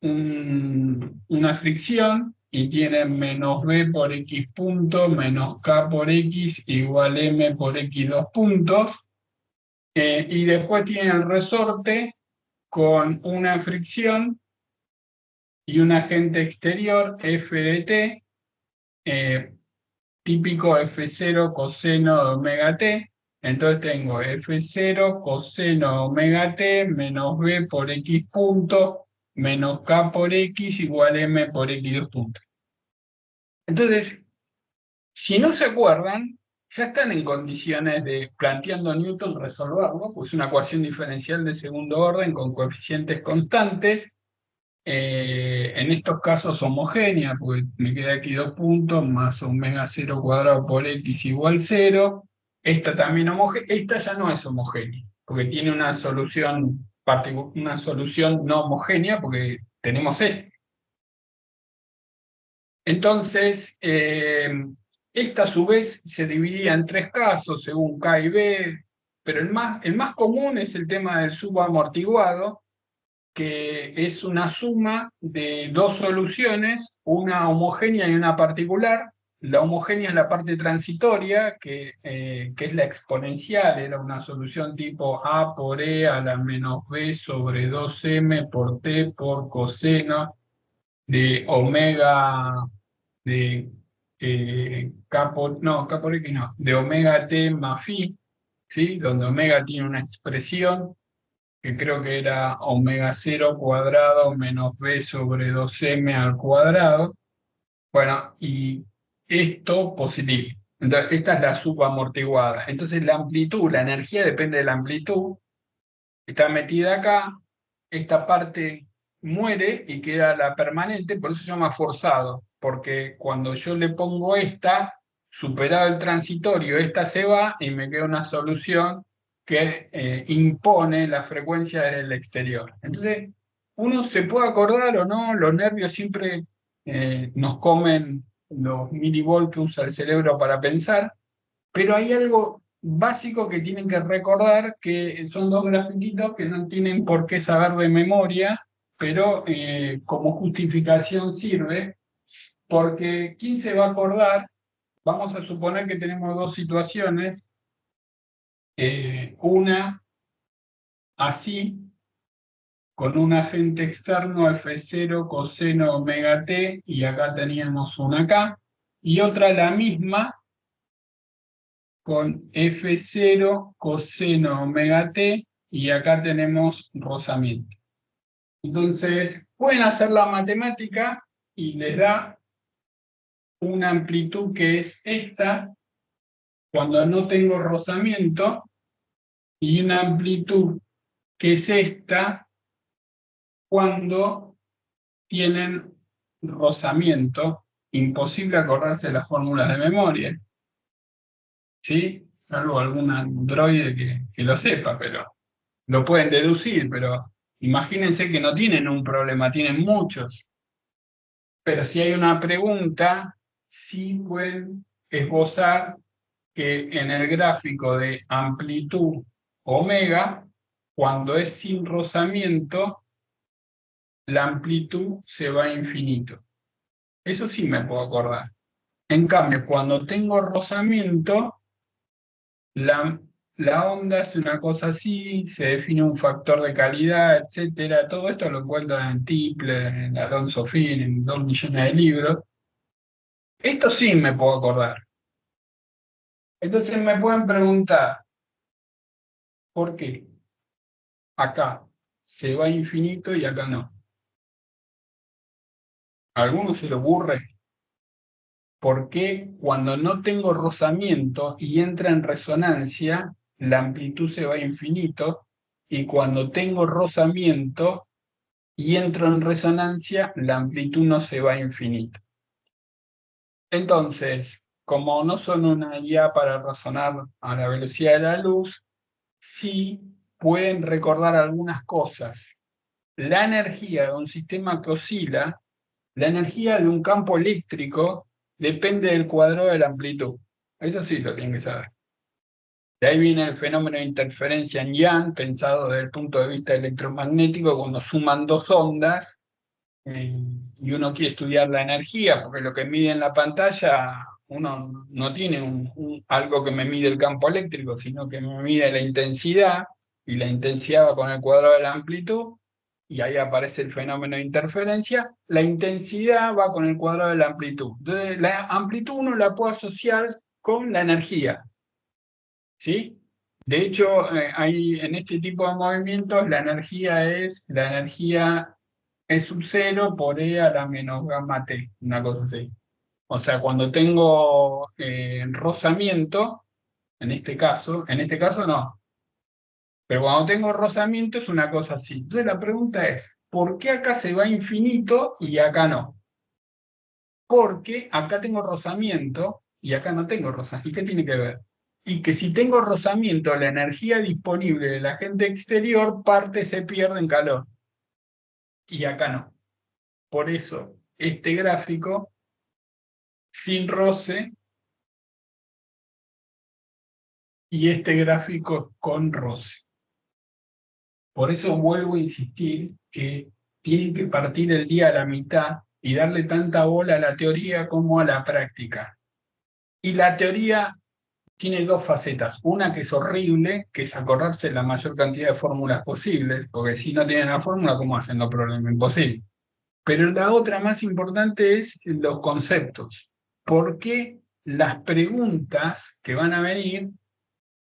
una fricción y tienen menos B por X punto menos K por X igual M por X 2 puntos. Y después tienen el resorte con una fricción y un agente exterior, F de T, típico F0 coseno de omega T. Entonces tengo F0 coseno de omega T menos B por X punto menos K por X igual M por X 2 puntos. Entonces, si no se acuerdan, ya están en condiciones de, planteando Newton, resolverlo, pues es una ecuación diferencial de segundo orden con coeficientes constantes, en estos casos homogénea, porque me queda aquí 2 puntos, más omega 0 cuadrado por X igual 0. Esta también homogénea, esta ya no es homogénea, porque tiene una solución no homogénea, porque tenemos esto. Entonces, esta a su vez se dividía en 3 casos, según K y B, pero el más común es el tema del subamortiguado, que es una suma de 2 soluciones, una homogénea y una particular. La homogénea es la parte transitoria, que es la exponencial, era una solución tipo A por E a la menos B sobre 2M por T por coseno de omega de K por X no, de omega T más phi, ¿sí? Donde omega tiene una expresión que creo que era omega 0 cuadrado menos B sobre 2M al cuadrado. Bueno, y esto positivo. Entonces, esta es la subamortiguada. Entonces, la amplitud, la energía depende de la amplitud. Está metida acá, esta parte muere y queda la permanente, por eso se llama forzado, porque cuando yo le pongo esta, superado el transitorio, esta se va y me queda una solución que impone la frecuencia del exterior. Entonces, uno se puede acordar o no, los nervios siempre nos comen los milivolts que usa el cerebro para pensar, pero hay algo básico que tienen que recordar, que son dos grafiquitos que no tienen por qué saber de memoria, pero como justificación sirve, porque ¿quién se va a acordar? Vamos a suponer que tenemos dos situaciones, una así, con un agente externo F0 coseno omega t, y acá teníamos una K, y otra la misma, con F0 coseno omega t, y acá tenemos rozamiento. Entonces, pueden hacer la matemática y les da una amplitud que es esta, cuando no tengo rozamiento, y una amplitud que es esta, cuando tienen rozamiento. Imposible acordarse las fórmulas de memoria, ¿sí? Salvo algún androide que lo sepa, pero lo pueden deducir, pero imagínense que no tienen un problema, tienen muchos. Pero si hay una pregunta, sí pueden esbozar que en el gráfico de amplitud omega, cuando es sin rozamiento, la amplitud se va a infinito. Eso sí me puedo acordar. En cambio, cuando tengo rozamiento, la onda es una cosa así, se define un factor de calidad, etcétera. Todo esto lo encuentran en Tipler, en Alonso Fin, en 2 millones de libros. Esto sí me puedo acordar. Entonces me pueden preguntar, ¿por qué acá se va a infinito y acá no? ¿A alguno se le ocurre por qué cuando no tengo rozamiento y entra en resonancia, la amplitud se va a infinito, y cuando tengo rozamiento y entro en resonancia, la amplitud no se va a infinito? Entonces, como no son una IA para razonar a la velocidad de la luz, sí pueden recordar algunas cosas. La energía de un sistema que oscila, la energía de un campo eléctrico, depende del cuadrado de la amplitud. Eso sí lo tienen que saber. De ahí viene el fenómeno de interferencia en Young, pensado desde el punto de vista electromagnético, cuando suman dos ondas y uno quiere estudiar la energía, porque lo que mide en la pantalla, uno no tiene algo que me mide el campo eléctrico, sino que me mide la intensidad, y la intensidad va con el cuadrado de la amplitud, y ahí aparece el fenómeno de interferencia. La intensidad va con el cuadrado de la amplitud. Entonces, la amplitud uno la puede asociar con la energía, ¿sí? De hecho, en este tipo de movimientos la energía E sub 0 por E a la menos gamma T, una cosa así. O sea, cuando tengo rozamiento, en este caso no, pero cuando tengo rozamiento es una cosa así. Entonces la pregunta es, ¿por qué acá se va infinito y acá no? Porque acá tengo rozamiento y acá no tengo rozamiento. ¿Y qué tiene que ver? Y que si tengo rozamiento, la energía disponible del agente exterior parte se pierde en calor, y acá no. Por eso, este gráfico sin roce y este gráfico con roce. Por eso vuelvo a insistir que tienen que partir el día a la mitad y darle tanta bola a la teoría como a la práctica. Y la teoría tiene dos facetas. Una que es horrible, que es acordarse la mayor cantidad de fórmulas posibles, porque si no tienen la fórmula, ¿cómo hacen los problemas? Imposible. Pero la otra más importante es los conceptos. ¿Por qué las preguntas que van a venir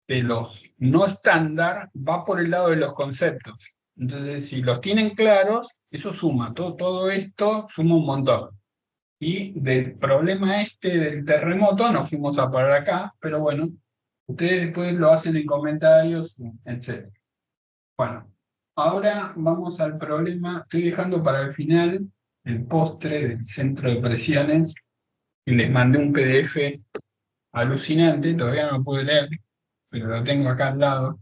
de los no estándar va por el lado de los conceptos? Entonces, si los tienen claros, eso suma. Todo esto suma un montón. Y del problema este del terremoto nos fuimos a parar acá, pero bueno, ustedes después lo hacen en comentarios, etc. Bueno, ahora vamos al problema. Estoy dejando para el final el postre del centro de presiones y les mandé un PDF alucinante, todavía no lo pude leer, pero lo tengo acá al lado.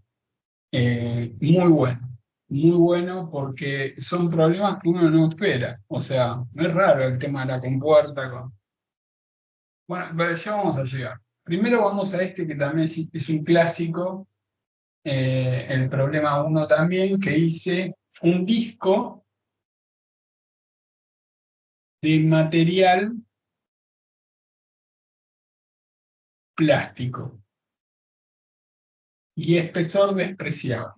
Muy bueno porque son problemas que uno no espera. O sea, no es raro el tema de la compuerta. Bueno, pero ya vamos a llegar. Primero vamos a este que también es un clásico, el problema uno también, que hice un disco de material plástico y espesor despreciable.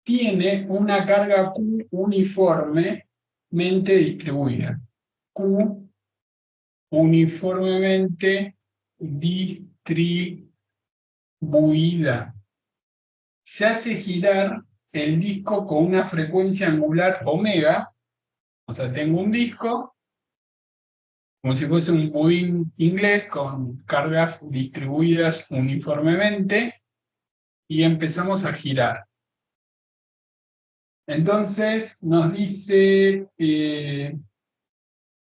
Tiene una carga Q uniformemente distribuida. Q uniformemente distribuida. Se hace girar el disco con una frecuencia angular omega, o sea, tengo un disco como si fuese un budín inglés con cargas distribuidas uniformemente y empezamos a girar. Entonces nos dice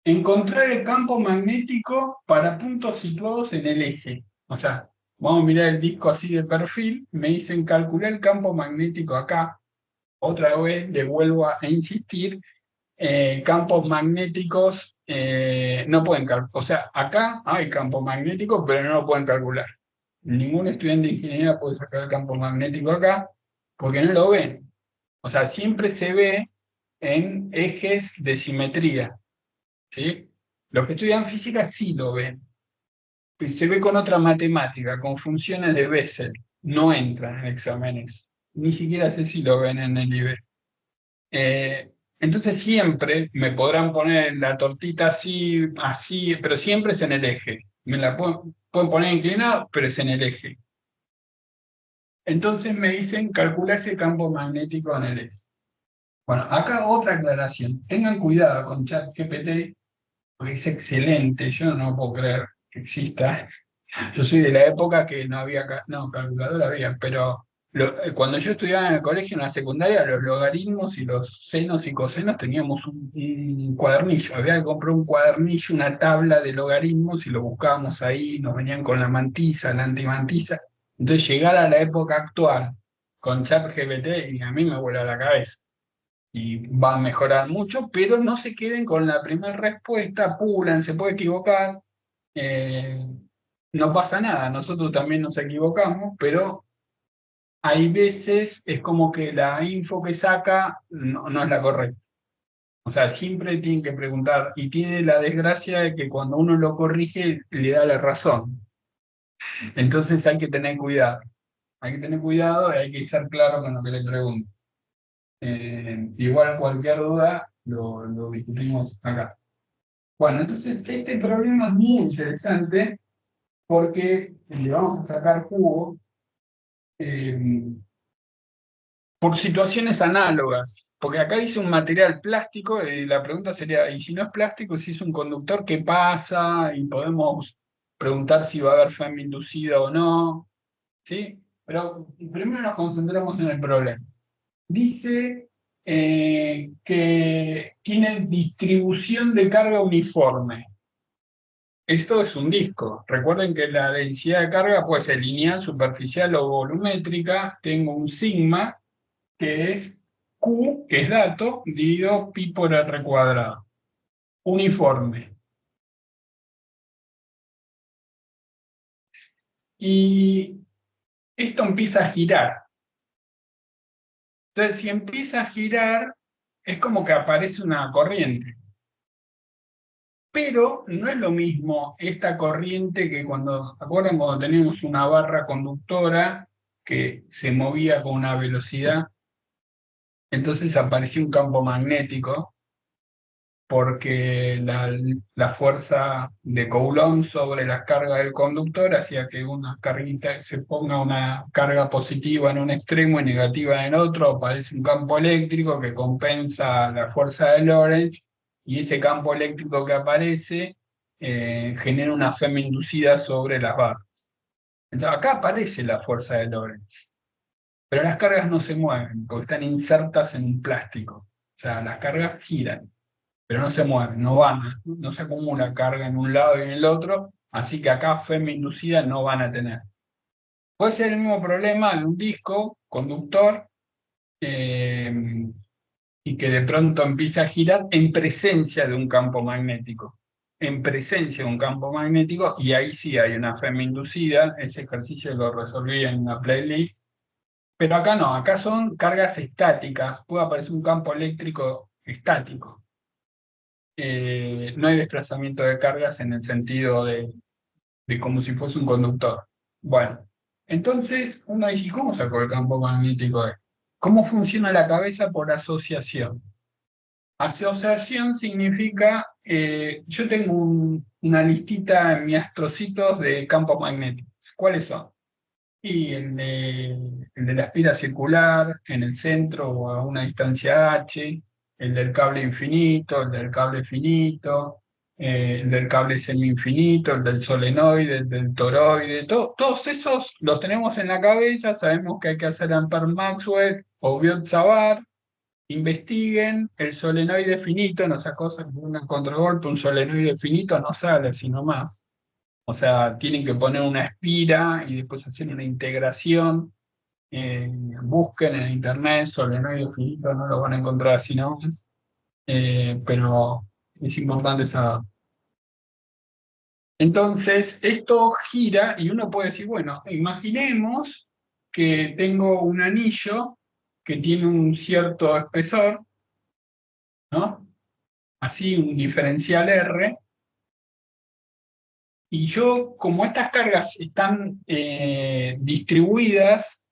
encontrar el campo magnético para puntos situados en el eje. O sea, vamos a mirar el disco así de perfil, me dicen calcular el campo magnético acá. Otra vez le vuelvo a insistir, campos magnéticos no pueden calcular. O sea, acá hay campos magnéticos, pero no lo pueden calcular. Ningún estudiante de ingeniería puede sacar el campo magnético acá porque no lo ven. O sea, siempre se ve en ejes de simetría, ¿sí? Los que estudian física sí lo ven. Se ve con otra matemática, con funciones de Bessel. No entran en exámenes. Ni siquiera sé si lo ven en el IB. Entonces siempre me podrán poner la tortita así, así, pero siempre es en el eje. Me la pueden poner inclinada, pero es en el eje. Entonces me dicen, calcula ese campo magnético en el eje. Bueno, acá otra aclaración. Tengan cuidado con ChatGPT, porque es excelente. Yo no puedo creer que exista. Yo soy de la época que no había, no, calculadora había, pero cuando yo estudiaba en el colegio, en la secundaria, los logaritmos y los senos y cosenos teníamos un cuadernillo. Había que comprar un cuadernillo, una tabla de logaritmos y lo buscábamos ahí, nos venían con la mantisa, la antimantisa. Entonces llegar a la época actual con ChatGPT y a mí me vuela la cabeza. Y va a mejorar mucho, pero no se queden con la primera respuesta, pulan, se puede equivocar. eh, no pasa nada, nosotros también nos equivocamos, pero hay veces es como que la info que saca no es la correcta. O sea, siempre tienen que preguntar y tiene la desgracia de que cuando uno lo corrige le da la razón. Entonces hay que tener cuidado. Hay que tener cuidado y hay que ser claro con lo que le pregunto. Igual cualquier duda lo discutimos acá. Bueno, entonces este problema es muy interesante porque le vamos a sacar jugo eh, por situaciones análogas. Porque acá dice un material plástico y la pregunta sería, ¿y si no es plástico, si es un conductor, qué pasa? Y podemos preguntar si va a haber FEM inducida o no. ¿Sí? Pero primero nos concentramos en el problema. Dice que tiene distribución de carga uniforme. Esto es un disco. Recuerden que la densidad de carga puede ser lineal, superficial o volumétrica. Tengo un sigma que es Q, que es dato, dividido pi por r cuadrado. Uniforme. Y esto empieza a girar. Entonces, si empieza a girar, es como que aparece una corriente. Pero no es lo mismo esta corriente que cuando, ¿se acuerdan cuando teníamos una barra conductora que se movía con una velocidad? Entonces apareció un campo magnético porque la fuerza de Coulomb sobre las cargas del conductor hacía que una carguita se ponga una carga positiva en un extremo y negativa en el otro, aparece un campo eléctrico que compensa la fuerza de Lorentz y ese campo eléctrico que aparece genera una FEM inducida sobre las barras. Entonces acá aparece la fuerza de Lorentz, pero las cargas no se mueven porque están insertas en un plástico. O sea, las cargas giran, pero no se mueven, no van, no se acumula carga en un lado y en el otro, así que acá FEM inducida no van a tener. Puede ser el mismo problema de un disco conductor y que de pronto empieza a girar en presencia de un campo magnético. En presencia de un campo magnético, y ahí sí hay una FEM inducida. Ese ejercicio lo resolví en una playlist. Pero acá no, acá son cargas estáticas. Puede aparecer un campo eléctrico estático. No hay desplazamiento de cargas en el sentido de como si fuese un conductor. Bueno, entonces uno dice, ¿cómo sacó el campo magnético? ¿Cómo funciona la cabeza por asociación? Asociación significa, yo tengo una listita en mis astrocitos de campos magnéticos. ¿Cuáles son? Y el de la espira circular, en el centro o a una distancia h, el del cable infinito, el del cable finito, el del cable semi-infinito, el del solenoide, el del toroide, todos esos los tenemos en la cabeza, sabemos que hay que hacer Ampère-Maxwell o Biot-Savart. Investiguen el solenoide finito, no sea cosa que un contragolpe, un solenoide finito no sale sino más. O sea, tienen que poner una espira y después hacer una integración. Busquen en internet solenoide finito, no lo van a encontrar así nomás. Pero es importante saber. Entonces, esto gira y uno puede decir, bueno, imaginemos que tengo un anillo que tiene un cierto espesor, ¿no? Así, un diferencial R, y yo, como estas cargas están distribuidas,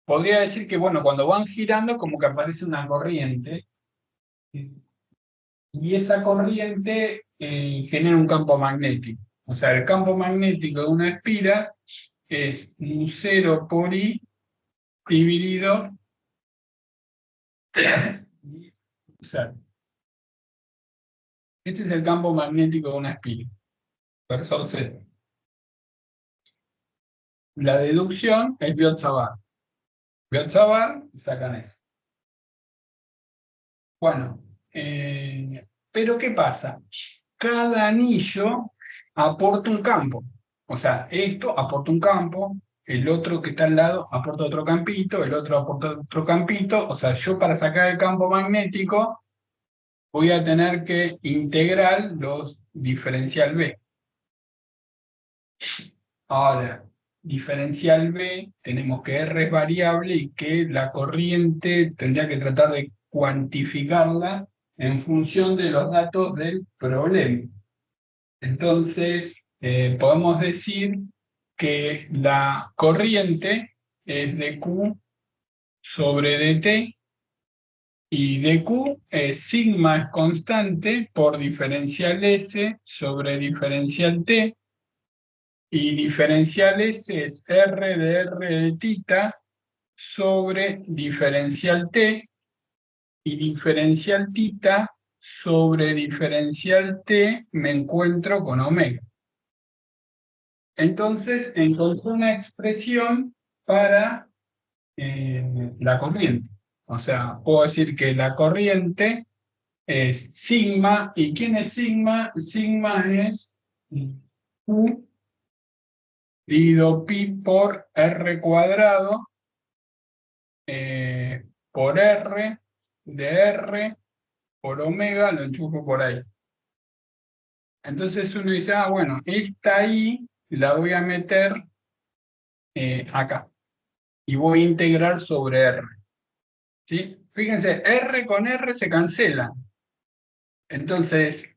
podría decir que, bueno, cuando van girando, como que aparece una corriente, y esa corriente genera un campo magnético. O sea, el campo magnético de una espira es un 0 por I dividido. O sea, este es el campo magnético de una espira, versor Z. La deducción es Biot-Savart. Biot-Savart, sacan eso. Bueno, pero ¿qué pasa? Cada anillo aporta un campo. O sea, esto aporta un campo, el otro que está al lado aporta otro campito, el otro aporta otro campito. O sea, yo para sacar el campo magnético voy a tener que integrar los diferencial B. Ahora, diferencial B, tenemos que R es variable y que la corriente tendría que tratar de cuantificarla en función de los datos del problema. Entonces, podemos decir que la corriente es dQ sobre dt, y dQ es sigma es constante por diferencial S sobre diferencial T, y diferencial S es R de R de tita sobre diferencial T, y diferencial tita sobre diferencial T me encuentro con omega. Entonces encontré una expresión para la corriente. O sea, puedo decir que la corriente es sigma. ¿Y quién es sigma? Sigma es Q dividido pi por R cuadrado por R de R por omega, lo enchufo por ahí. Entonces uno dice, ah, bueno, esta I la voy a meter acá y voy a integrar sobre R. ¿Sí? Fíjense, R con R se cancelan. Entonces,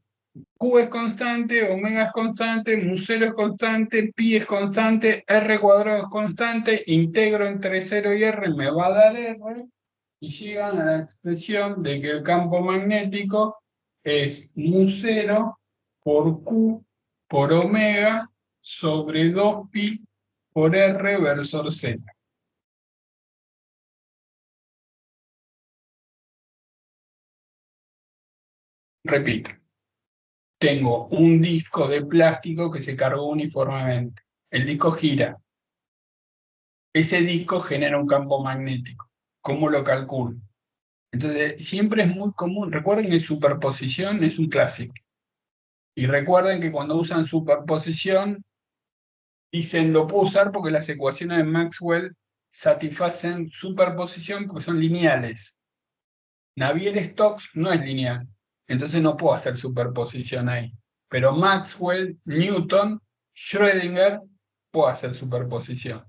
Q es constante, omega es constante, mu 0 es constante, pi es constante, R cuadrado es constante, integro entre 0 y R me va a dar R, y llegan a la expresión de que el campo magnético es mu 0 por Q por omega sobre 2pi por R versor Z. Repito, tengo un disco de plástico que se cargó uniformemente. El disco gira. Ese disco genera un campo magnético. ¿Cómo lo calculo? Entonces, siempre es muy común. Recuerden que superposición es un clásico. Y recuerden que cuando usan superposición, dicen lo puedo usar porque las ecuaciones de Maxwell satisfacen superposición porque son lineales. Navier-Stokes no es lineal, entonces no puedo hacer superposición ahí. Pero Maxwell, Newton, Schrödinger, puedo hacer superposición.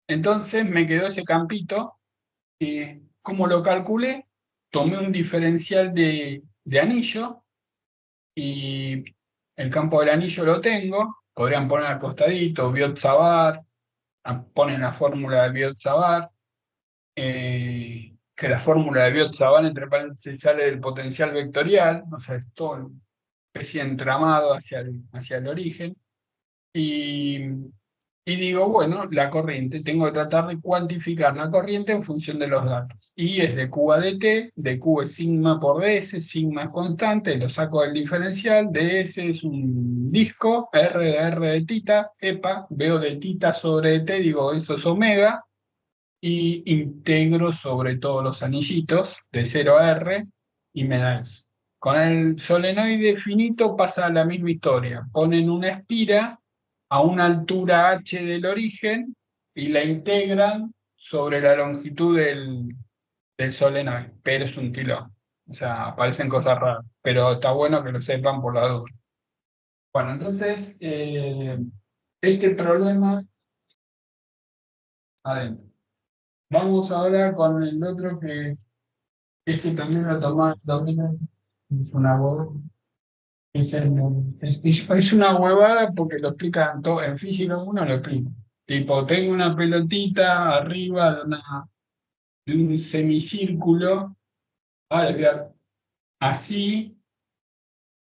Entonces me quedó ese campito, y como lo calculé, tomé un diferencial de anillo, y el campo del anillo lo tengo, podrían poner al costadito, Biot-Savart, ponen la fórmula de Biot-Savart, que la fórmula de Biot-Savart entre paréntesis sale del potencial vectorial, o sea, es todo una especie de entramado hacia el origen, y, y digo, bueno, la corriente, tengo que tratar de cuantificar la corriente en función de los datos. Y es de Q a dt, de Q es sigma por ds, sigma es constante, lo saco del diferencial, ds es un disco, r de tita, epa, veo de tita sobre dt, digo, eso es omega, y integro sobre todos los anillitos de 0 a r y me da eso. Con el solenoide finito pasa la misma historia. Ponen una espira a una altura h del origen y la integran sobre la longitud del solenoide, pero es un quilombo. O sea, aparecen cosas raras, pero está bueno que lo sepan por la duda. Bueno, entonces, este problema adentro. Vamos ahora con el otro que este también lo toma, es una huevada. Es una huevada porque lo explican todo, en física uno lo explica. Tipo, tengo una pelotita arriba de un semicírculo, así,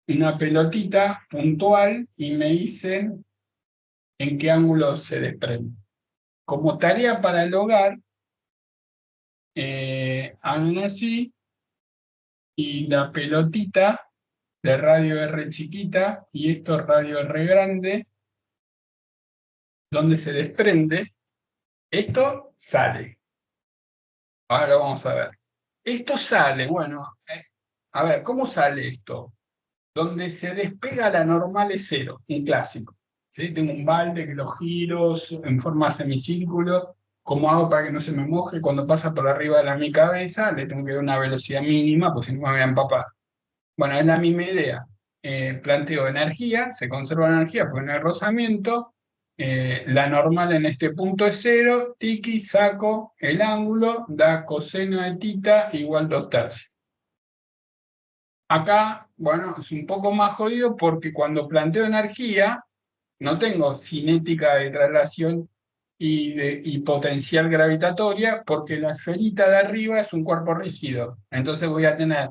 una pelotita puntual, y me dicen en qué ángulo se desprende. Como tarea para el hogar, hagan así, y la pelotita de radio R chiquita y esto radio R grande, donde se desprende, esto sale. Ahora lo vamos a ver. Esto sale, bueno, a ver, ¿cómo sale esto? Donde se despega la normal es cero, un clásico. ¿Sí? Tengo un balde que lo giro en forma semicírculo. ¿Cómo hago para que no se me moje? Cuando pasa por arriba de mi cabeza, le tengo que dar una velocidad mínima, pues si no me voy a empapar. Bueno, es la misma idea. Planteo energía, se conserva la energía porque no hay rozamiento. La normal en este punto es cero, tiki, saco el ángulo, da coseno de tita igual 2/3. Acá, bueno, es un poco más jodido porque cuando planteo energía, no tengo cinética de traslación y potencial gravitatoria, porque la esferita de arriba es un cuerpo rígido. Entonces voy a tener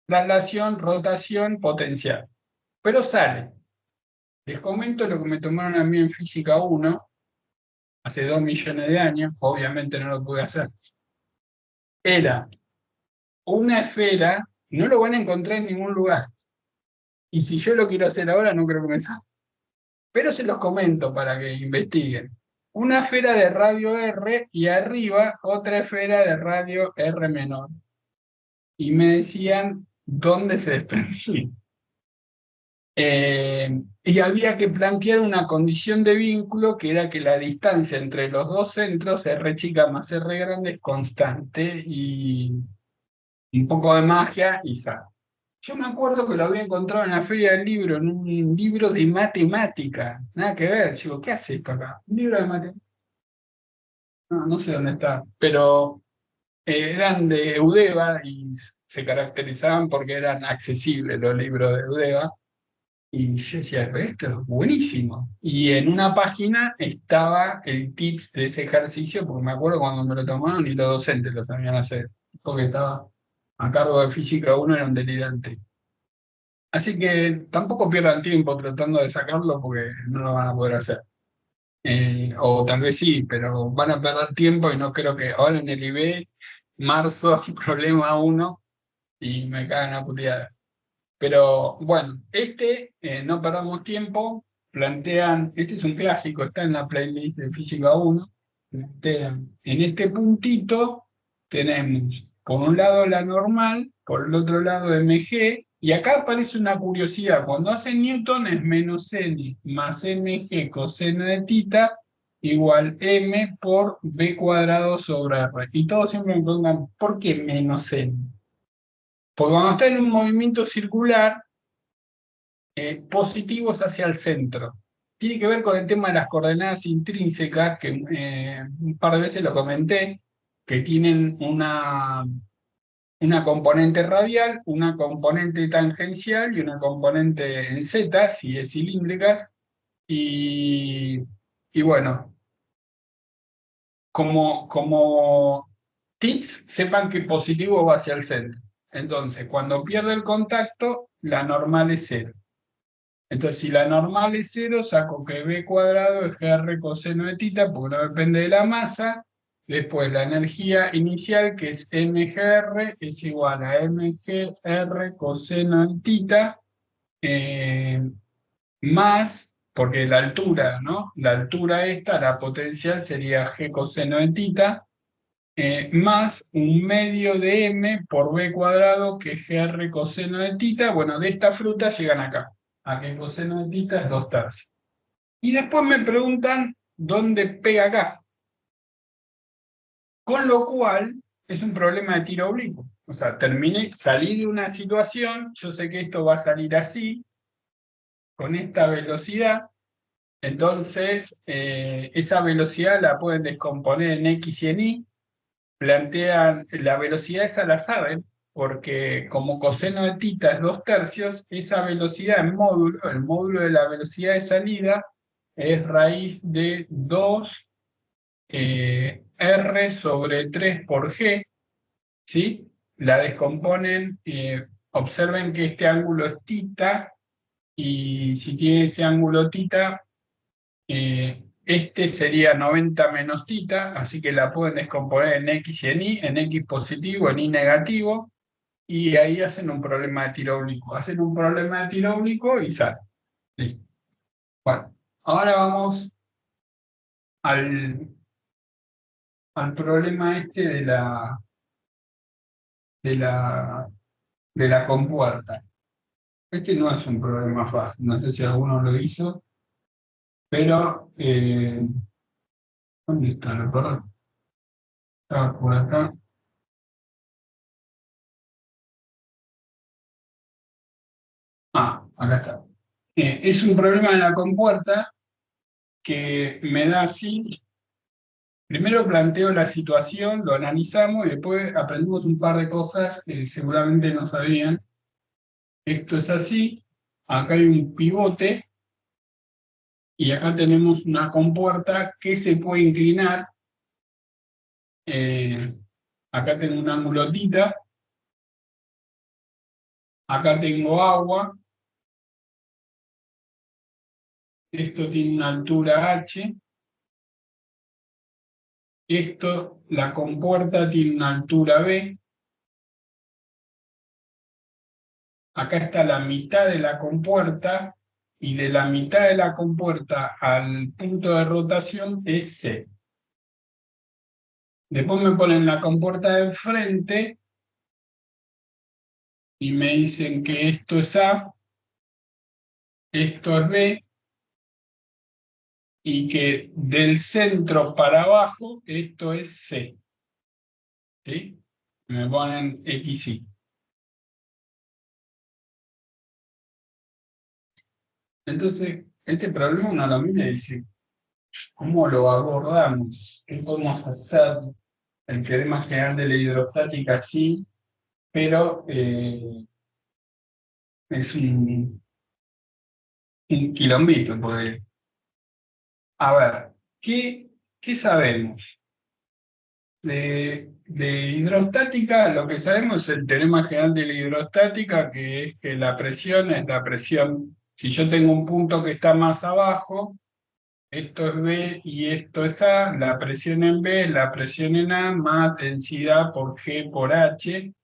traslación, rotación, potencial. Pero sale. Les comento lo que me tomaron a mí en Física 1, hace 2 millones de años, obviamente no lo pude hacer. Era una esfera, no lo van a encontrar en ningún lugar. Y si yo lo quiero hacer ahora, no creo que me salga. Pero se los comento para que investiguen. Una esfera de radio R y arriba otra esfera de radio R menor. Y me decían dónde se desprendía. Y había que plantear una condición de vínculo que era que la distancia entre los dos centros, R chica más R grande, es constante y un poco de magia y sale. Yo me acuerdo que lo había encontrado en la Feria del Libro, en un libro de matemática. Nada que ver. Digo, ¿qué hace esto acá? Un libro de matemática. No sé dónde está, pero eran de Eudeva y se caracterizaban porque eran accesibles los libros de Eudeva. Y yo decía, pero esto es buenísimo. Y en una página estaba el tips de ese ejercicio, porque me acuerdo cuando me lo tomaron y los docentes lo sabían hacer, porque estaba a cargo de Física 1, era un delirante. Así que tampoco pierdan tiempo tratando de sacarlo porque no lo van a poder hacer. O tal vez sí, pero van a perder tiempo y no creo que ahora en el IB, marzo, problema 1, y me cagan a puteadas. Pero bueno, no perdamos tiempo, plantean, este es un clásico, está en la playlist de Física 1, plantean, en este puntito tenemos por un lado la normal, por el otro lado mg, y acá aparece una curiosidad, cuando hacen Newton es menos n más mg coseno de tita igual m por b cuadrado sobre r. Y todos siempre me preguntan, ¿por qué menos n? Porque cuando está en un movimiento circular, positivos hacia el centro. Tiene que ver con el tema de las coordenadas intrínsecas, que un par de veces lo comenté, que tienen una componente radial, una componente tangencial y una componente en z, si es cilíndricas, y, y bueno, como tips, sepan que positivo va hacia el centro. Entonces, cuando pierde el contacto, la normal es cero. Entonces, si la normal es cero, saco que b cuadrado es gr coseno de tita, porque no depende de la masa. Después, la energía inicial, que es mgr, es igual a mgr coseno de tita, más, porque la altura, ¿no? La altura esta, la potencial, sería g coseno de tita, más un medio de m por b cuadrado, que es gr coseno de tita. Bueno, de esta fruta llegan acá, a que coseno de tita es 2/3. Y después me preguntan dónde pega acá. Con lo cual, es un problema de tiro oblicuo. O sea, salí de una situación, yo sé que esto va a salir así, con esta velocidad. Entonces, esa velocidad la pueden descomponer en x y en y. Plantean, la velocidad esa la saben, porque como coseno de tita es 2/3, esa velocidad en módulo, el módulo de la velocidad de salida, es raíz de 2 r sobre 3 por g, ¿sí? La descomponen, observen que este ángulo es tita, y si tiene ese ángulo tita, este sería 90 menos tita, así que la pueden descomponer en x y en x positivo, en y negativo, y ahí hacen un problema de tiro oblicuo. Hacen un problema de tiro oblicuo y salen. Listo. Bueno, ahora vamos al problema este de la compuerta. Este no es un problema fácil, no sé si alguno lo hizo, pero ¿dónde está? Estaba por acá. Acá está. Es un problema de la compuerta que me da así. Primero planteo la situación, lo analizamos y después aprendimos un par de cosas que seguramente no sabían. Esto es así, acá hay un pivote y acá tenemos una compuerta que se puede inclinar. Acá tengo un ángulo tita, acá tengo agua, esto tiene una altura h, esto, la compuerta tiene una altura b, acá está la mitad de la compuerta, y de la mitad de la compuerta al punto de rotación es C. Después me ponen la compuerta de frente y me dicen que esto es A, esto es B, y que del centro para abajo esto es C. ¿Sí? Me ponen X, Y. Entonces, este problema uno lo mira y dice, ¿cómo lo abordamos? ¿Qué podemos hacer? El teorema general de la hidrostática sí, pero es un quilombito, porque, a ver, ¿qué sabemos? De hidrostática, lo que sabemos es el teorema general de la hidrostática, que es que la presión es la presión. Si yo tengo un punto que está más abajo, esto es B y esto es A, la presión en B es la presión en A más densidad por G por H.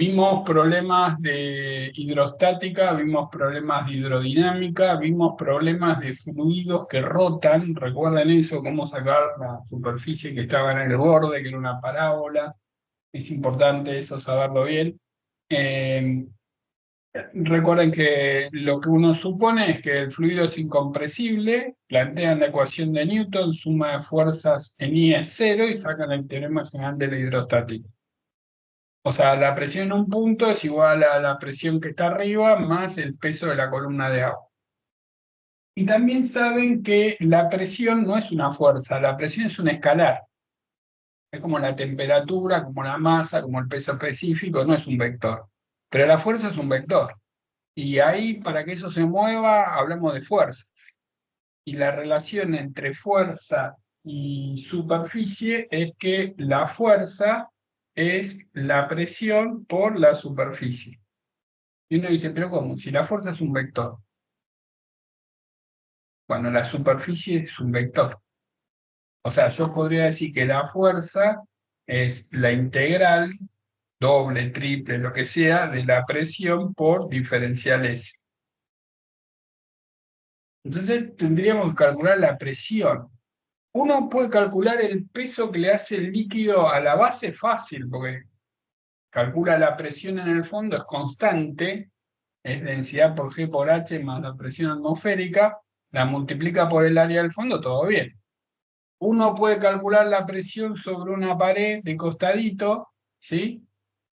Vimos problemas de hidrostática, vimos problemas de hidrodinámica, vimos problemas de fluidos que rotan. ¿Recuerdan eso? Cómo sacar la superficie que estaba en el borde, que era una parábola. Es importante eso saberlo bien. Eh, Recuerden que lo que uno supone es que el fluido es incompresible, plantean la ecuación de Newton, suma de fuerzas en I es cero y sacan el teorema general de la hidrostática. O sea, la presión en un punto es igual a la presión que está arriba más el peso de la columna de agua. Y también saben que la presión no es una fuerza, la presión es un escalar. Es como la temperatura, como la masa, como el peso específico, no es un vector. Pero la fuerza es un vector. Y ahí, para que eso se mueva, hablamos de fuerza. Y la relación entre fuerza y superficie es que la fuerza es la presión por la superficie. Y uno dice, pero ¿cómo? Si la fuerza es un vector. Bueno, la superficie es un vector. O sea, yo podría decir que la fuerza es la integral, doble, triple, lo que sea, de la presión por diferencial S. Entonces tendríamos que calcular la presión. Uno puede calcular el peso que le hace el líquido a la base fácil, porque calcula la presión en el fondo, es constante, es densidad por G por H más la presión atmosférica, la multiplica por el área del fondo, todo bien. Uno puede calcular la presión sobre una pared de costadito, ¿sí?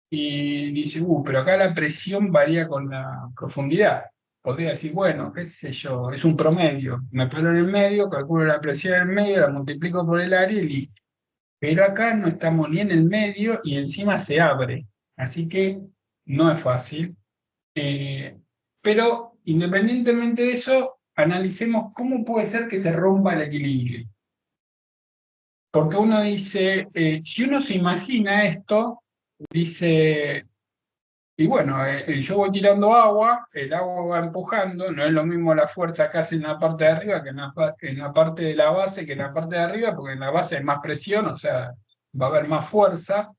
Y dice, pero acá la presión varía con la profundidad. Podría decir, bueno, qué sé yo, es un promedio. Me paro en el medio, calculo la presión en el medio, la multiplico por el área y listo. Pero acá no estamos ni en el medio y encima se abre. Así que no es fácil. Eh, pero independientemente de eso, analicemos cómo puede ser que se rompa el equilibrio. Porque uno dice, si uno se imagina esto, dice, y bueno, yo voy tirando agua, el agua va empujando, no es lo mismo la fuerza que hace en la parte de arriba que en la parte de la base que en la parte de arriba, porque en la base hay más presión, o sea, va a haber más fuerza,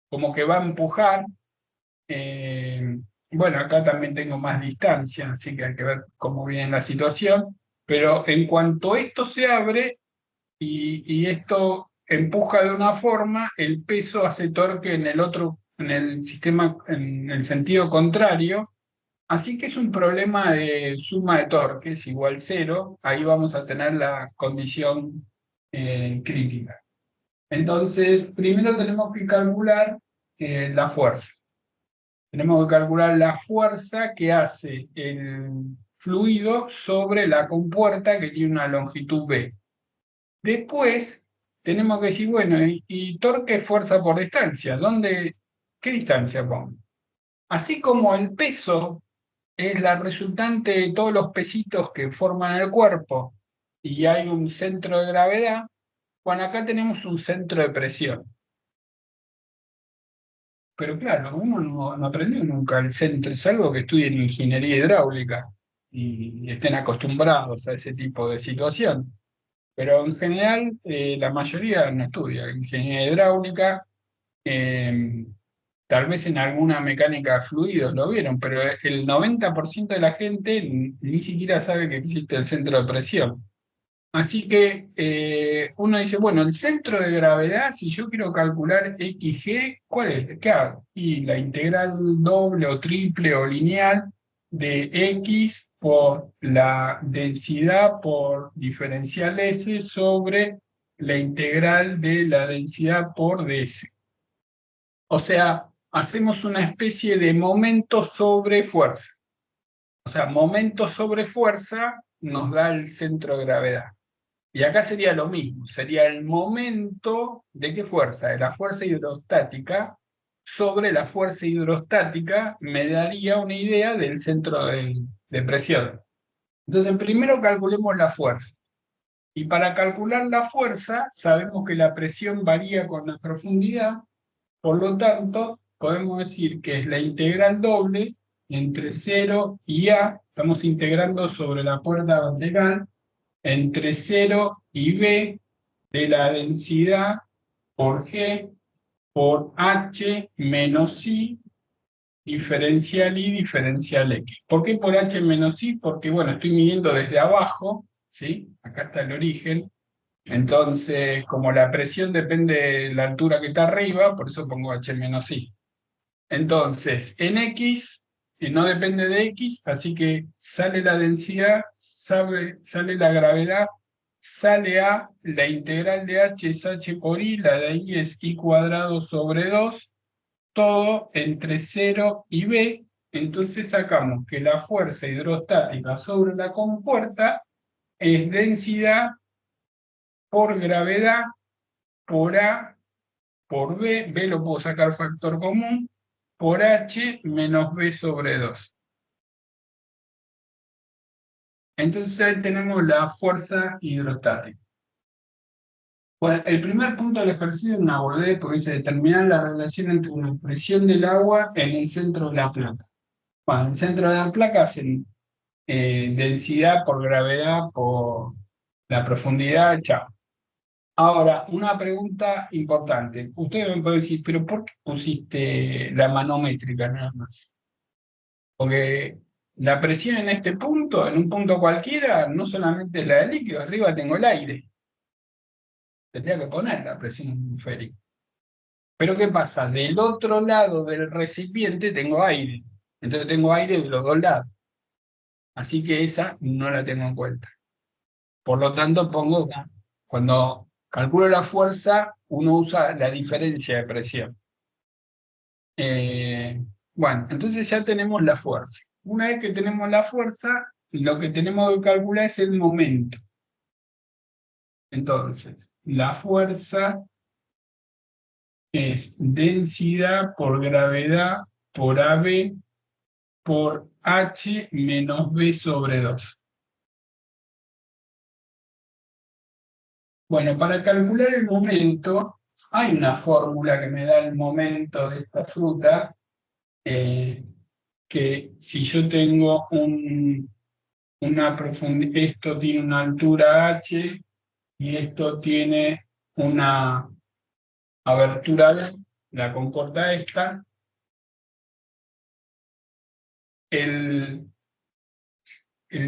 como que va a empujar. eh, bueno, acá también tengo más distancia, así que hay que ver cómo viene la situación, pero en cuanto esto se abre y esto empuja de una forma, el peso hace torque en el otro, en el sistema, en el sentido contrario. Así que es un problema de suma de torques igual cero, ahí vamos a tener la condición crítica. Entonces, primero tenemos que calcular la fuerza. Tenemos que calcular la fuerza que hace el fluido sobre la compuerta que tiene una longitud B. Después tenemos que decir, bueno, y torque es fuerza por distancia. ¿Qué distancia pongo? Así como el peso es la resultante de todos los pesitos que forman el cuerpo y hay un centro de gravedad, bueno, acá tenemos un centro de presión. Pero claro, uno no aprendió nunca el centro, es algo que estudien ingeniería hidráulica y estén acostumbrados a ese tipo de situaciones. Pero en general, la mayoría no estudia ingeniería hidráulica, eh, tal vez en alguna mecánica de fluidos lo vieron, pero el 90% de la gente ni siquiera sabe que existe el centro de presión. Así que uno dice, bueno, el centro de gravedad, si yo quiero calcular XG, ¿cuál es? ¿Qué hago? Y la integral doble o triple o lineal de X por la densidad por diferencial S sobre la integral de la densidad por ds. O sea, hacemos una especie de momento sobre fuerza. O sea, momento sobre fuerza nos da el centro de gravedad. Y acá sería lo mismo, sería el momento de qué fuerza, de la fuerza hidrostática sobre la fuerza hidrostática me daría una idea del centro de presión. Entonces, primero calculemos la fuerza. Y para calcular la fuerza, sabemos que la presión varía con la profundidad, por lo tanto, podemos decir que es la integral doble entre 0 y A, estamos integrando sobre la puerta vertical, entre 0 y B de la densidad por G por H menos I diferencial y diferencial x. ¿Por qué por h menos i? Porque, bueno, estoy midiendo desde abajo, ¿sí? Acá está el origen. Entonces, como la presión depende de la altura que está arriba, por eso pongo h menos i. Entonces, en x no depende de x, así que sale la densidad, sale la gravedad, sale a, la integral de h es h por i, la de i es i cuadrado sobre 2, todo entre 0 y b. Entonces sacamos que la fuerza hidrostática sobre la compuerta es densidad por gravedad por a por b, b lo puedo sacar factor común, por h menos b sobre 2. Entonces ahí tenemos la fuerza hidrostática. Bueno, el primer punto del ejercicio es una boludez porque dice determinar la relación entre la presión del agua en el centro de la placa. Bueno, en el centro de la placa hacen densidad por gravedad por la profundidad, chao. Ahora, una pregunta importante. Usted me puede decir, pero ¿por qué pusiste la manométrica nada más? Porque la presión en este punto, en un punto cualquiera, no solamente es la del líquido, arriba tengo el aire. Tendría que poner la presión atmosférica. Pero ¿qué pasa? Del otro lado del recipiente tengo aire. Entonces tengo aire de los dos lados. Así que esa no la tengo en cuenta. Por lo tanto, cuando calculo la fuerza, uno usa la diferencia de presión. Bueno, entonces ya tenemos la fuerza. Una vez que tenemos la fuerza, lo que tenemos que calcular es el momento. Entonces, la fuerza es densidad por gravedad por AB por H menos B sobre 2. Bueno, para calcular el momento, hay una fórmula que me da el momento de esta fruta, que si yo tengo esto tiene una altura H y esto tiene una abertura B, la comporta esta, el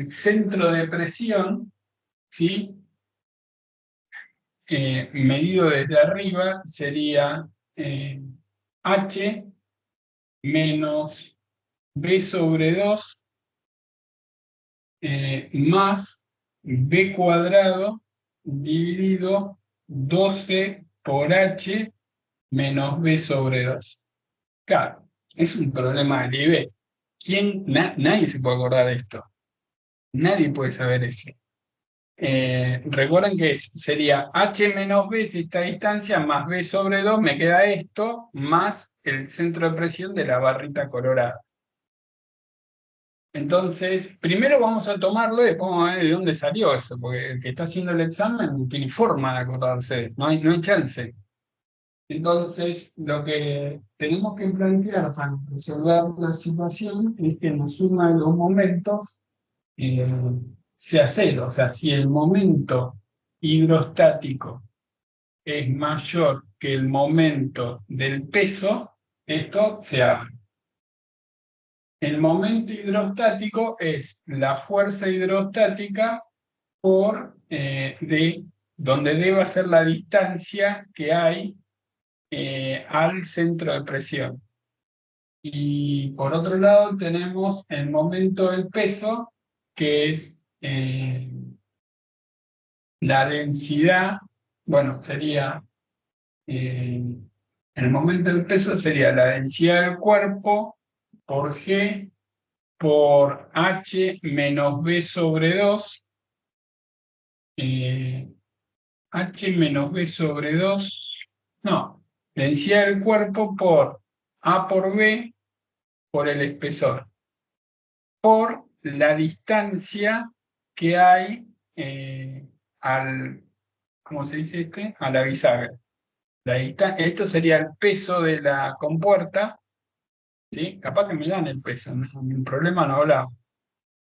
centro de presión, ¿sí? Medido desde arriba sería H menos B sobre 2 más B cuadrado dividido 12 por H menos B sobre 2. Claro, es un problema del IB. Nadie se puede acordar de esto. Nadie puede saber eso. Recuerden que sería H menos B es esta distancia, más B sobre 2, me queda esto, más el centro de presión de la barrita colorada. Entonces, primero vamos a tomarlo y después vamos a ver de dónde salió eso, porque el que está haciendo el examen no tiene forma de acordarse, no hay chance. Entonces, lo que tenemos que plantear para resolver la situación es que en la suma de los momentos sea cero. O sea, si el momento hidrostático es mayor que el momento del peso, esto se abre. El momento hidrostático es la fuerza hidrostática por donde debe ser la distancia que hay al centro de presión. Y por otro lado tenemos el momento del peso, que es la densidad, bueno, sería, el momento del peso sería la densidad del cuerpo por G por H menos B sobre 2, H menos B sobre 2, no, densidad del cuerpo por A por B por el espesor, por la distancia que hay ¿cómo se dice este? A la bisagra. Esto sería el peso de la compuerta, ¿sí? Capaz que me dan el peso, ¿no? El problema no hablaba.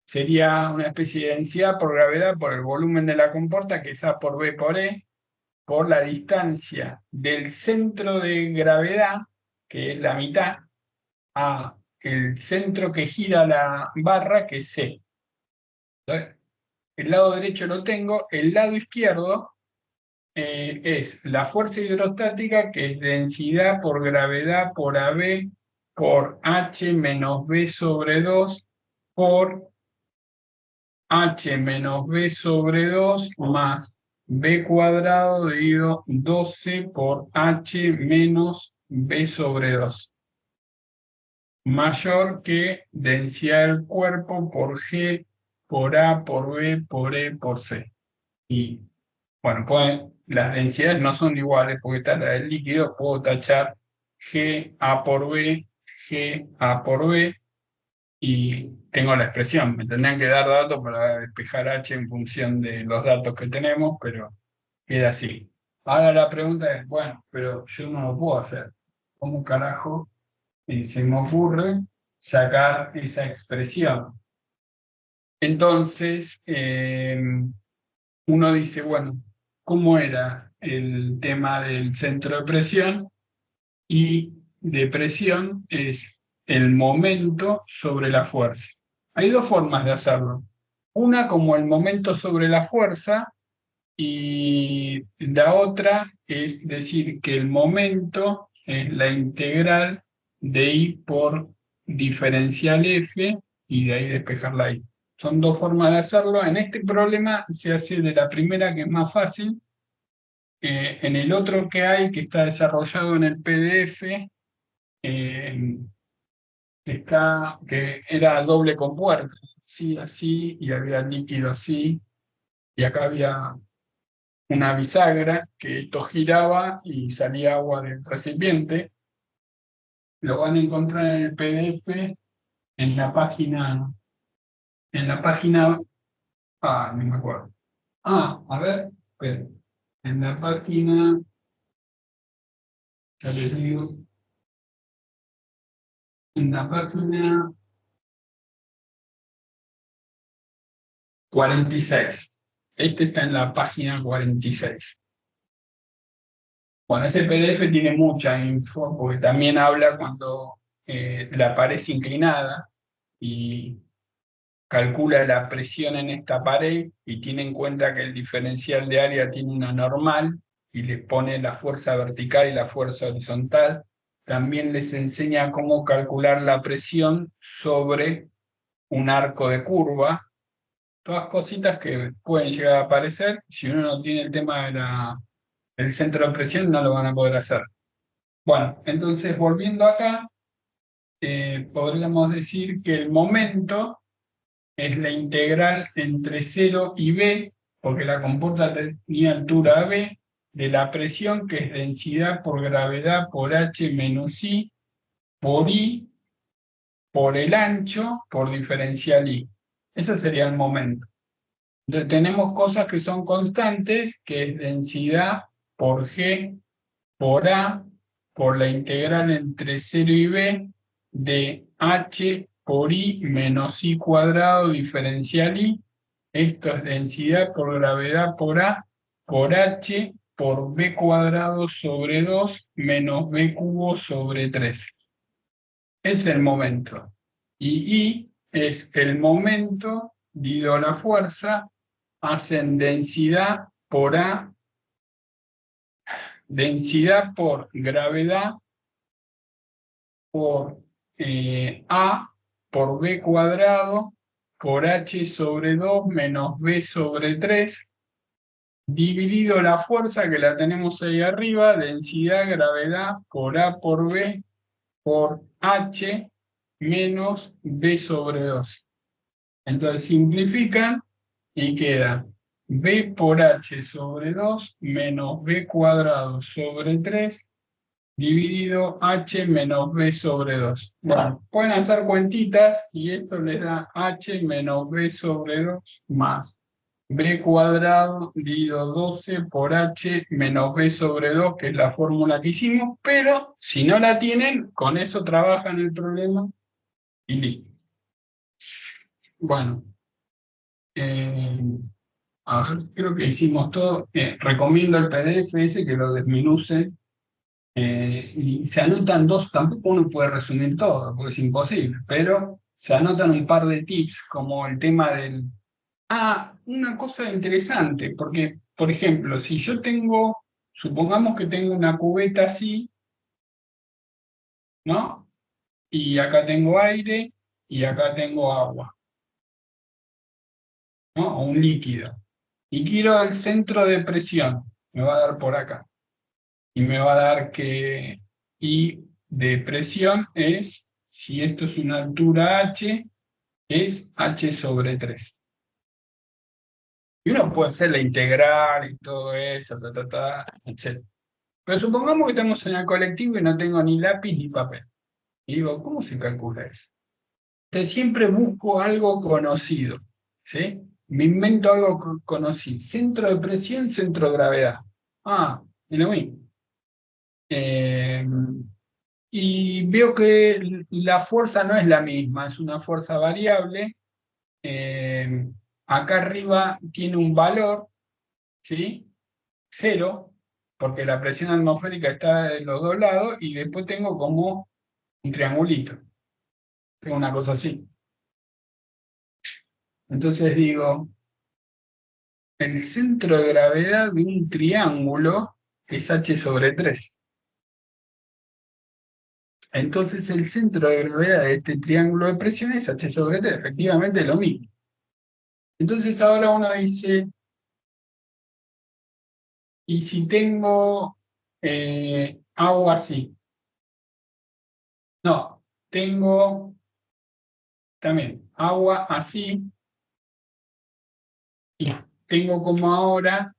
Sería una especie de densidad por gravedad por el volumen de la compuerta, que es A por B por E, por la distancia del centro de gravedad, que es la mitad, A el centro que gira la barra, que es C. Entonces, el lado derecho lo tengo, el lado izquierdo es la fuerza hidrostática, que es densidad por gravedad por AB por H menos B sobre 2 por H menos B sobre 2 más B cuadrado dividido 12 por H menos B sobre 2. Mayor que densidad del cuerpo por G por A por B por E por C. Y bueno, las densidades no son iguales porque está la del líquido, puedo tachar G A por B, G A por B, y tengo la expresión. Me tendrían que dar datos para despejar H en función de los datos que tenemos, pero queda así. Ahora la pregunta es, bueno, pero yo no lo puedo hacer. ¿Cómo carajo se me ocurre sacar esa expresión? Entonces, uno dice, bueno, ¿cómo era el tema del centro de presión? Y de presión es el momento sobre la fuerza. Hay dos formas de hacerlo. Una como el momento sobre la fuerza y la otra es decir que el momento es la integral de I por diferencial F y de ahí despejar la I. Son dos formas de hacerlo. En este problema se hace de la primera, que es más fácil. En el otro que hay, que está desarrollado en el PDF, que era doble compuerta, así, así, y había líquido así, y acá había una bisagra que esto giraba y salía agua del recipiente. Lo van a encontrar en el PDF en la página, no me acuerdo. A ver, espera. En la página, ya les digo, en la página 46. Este está en la página 46. Bueno, ese PDF tiene mucha info, porque también habla cuando la pared es inclinada y calcula la presión en esta pared y tiene en cuenta que el diferencial de área tiene una normal y le pone la fuerza vertical y la fuerza horizontal. También les enseña cómo calcular la presión sobre un arco de curva. Todas cositas que pueden llegar a aparecer. Si uno no tiene el tema del centro de presión, no lo van a poder hacer. Bueno, entonces volviendo acá, podríamos decir que el momento es la integral entre 0 y B, porque la compuerta tenía altura B, de la presión, que es densidad por gravedad por H menos I, por I, por el ancho, por diferencial I. Ese sería el momento. Entonces tenemos cosas que son constantes, que es densidad por G por A, por la integral entre 0 y B de H por I menos I cuadrado diferencial I. Esto es densidad por gravedad por A por H por B cuadrado sobre 2 menos B cubo sobre 3. Es el momento. Y I es el momento dividido la fuerza, hacen densidad por A, densidad por gravedad por A por B cuadrado por H sobre 2 menos B sobre 3, dividido la fuerza, que la tenemos ahí arriba, densidad gravedad por A por B por H menos B sobre 2. Entonces simplifican y queda B por H sobre 2 menos B cuadrado sobre 3 dividido H menos B sobre 2. Bueno, pueden hacer cuentitas y esto les da H menos B sobre 2 más B cuadrado dividido 12 por H menos B sobre 2, que es la fórmula que hicimos, pero si no la tienen, con eso trabajan el problema y listo. Bueno, a ver, creo que hicimos todo. Recomiendo el PDF ese, que lo desmenucen Y se anotan dos, tampoco uno puede resumir todo, porque es imposible, pero se anotan un par de tips, como el tema del... Ah, una cosa interesante, porque, por ejemplo, si yo tengo, supongamos que tengo una cubeta así, ¿no? Y acá tengo aire y acá tengo agua, ¿no? O un líquido. Y quiero el centro de presión, me va a dar por acá. Y me va a dar que I de presión es, si esto es una altura H, es H sobre 3. Y uno puede hacer la integral y todo eso, etc. Pero supongamos que estamos en el colectivo y no tengo ni lápiz ni papel. Y digo, ¿cómo se calcula eso? Entonces siempre busco algo conocido, ¿sí? Me invento algo conocido. Centro de presión, centro de gravedad. Ah, y lo mismo. Y veo que la fuerza no es la misma, es una fuerza variable. Eh, Acá arriba tiene un valor, ¿sí? Cero, porque la presión atmosférica está de los dos lados, y después tengo como un triangulito, tengo una cosa así. Entonces digo, el centro de gravedad de un triángulo es H sobre 3. Entonces el centro de gravedad de este triángulo de presión es H sobre 3, efectivamente lo mismo. Entonces ahora uno dice, ¿y si tengo agua así? No, tengo también agua así, y tengo como ahora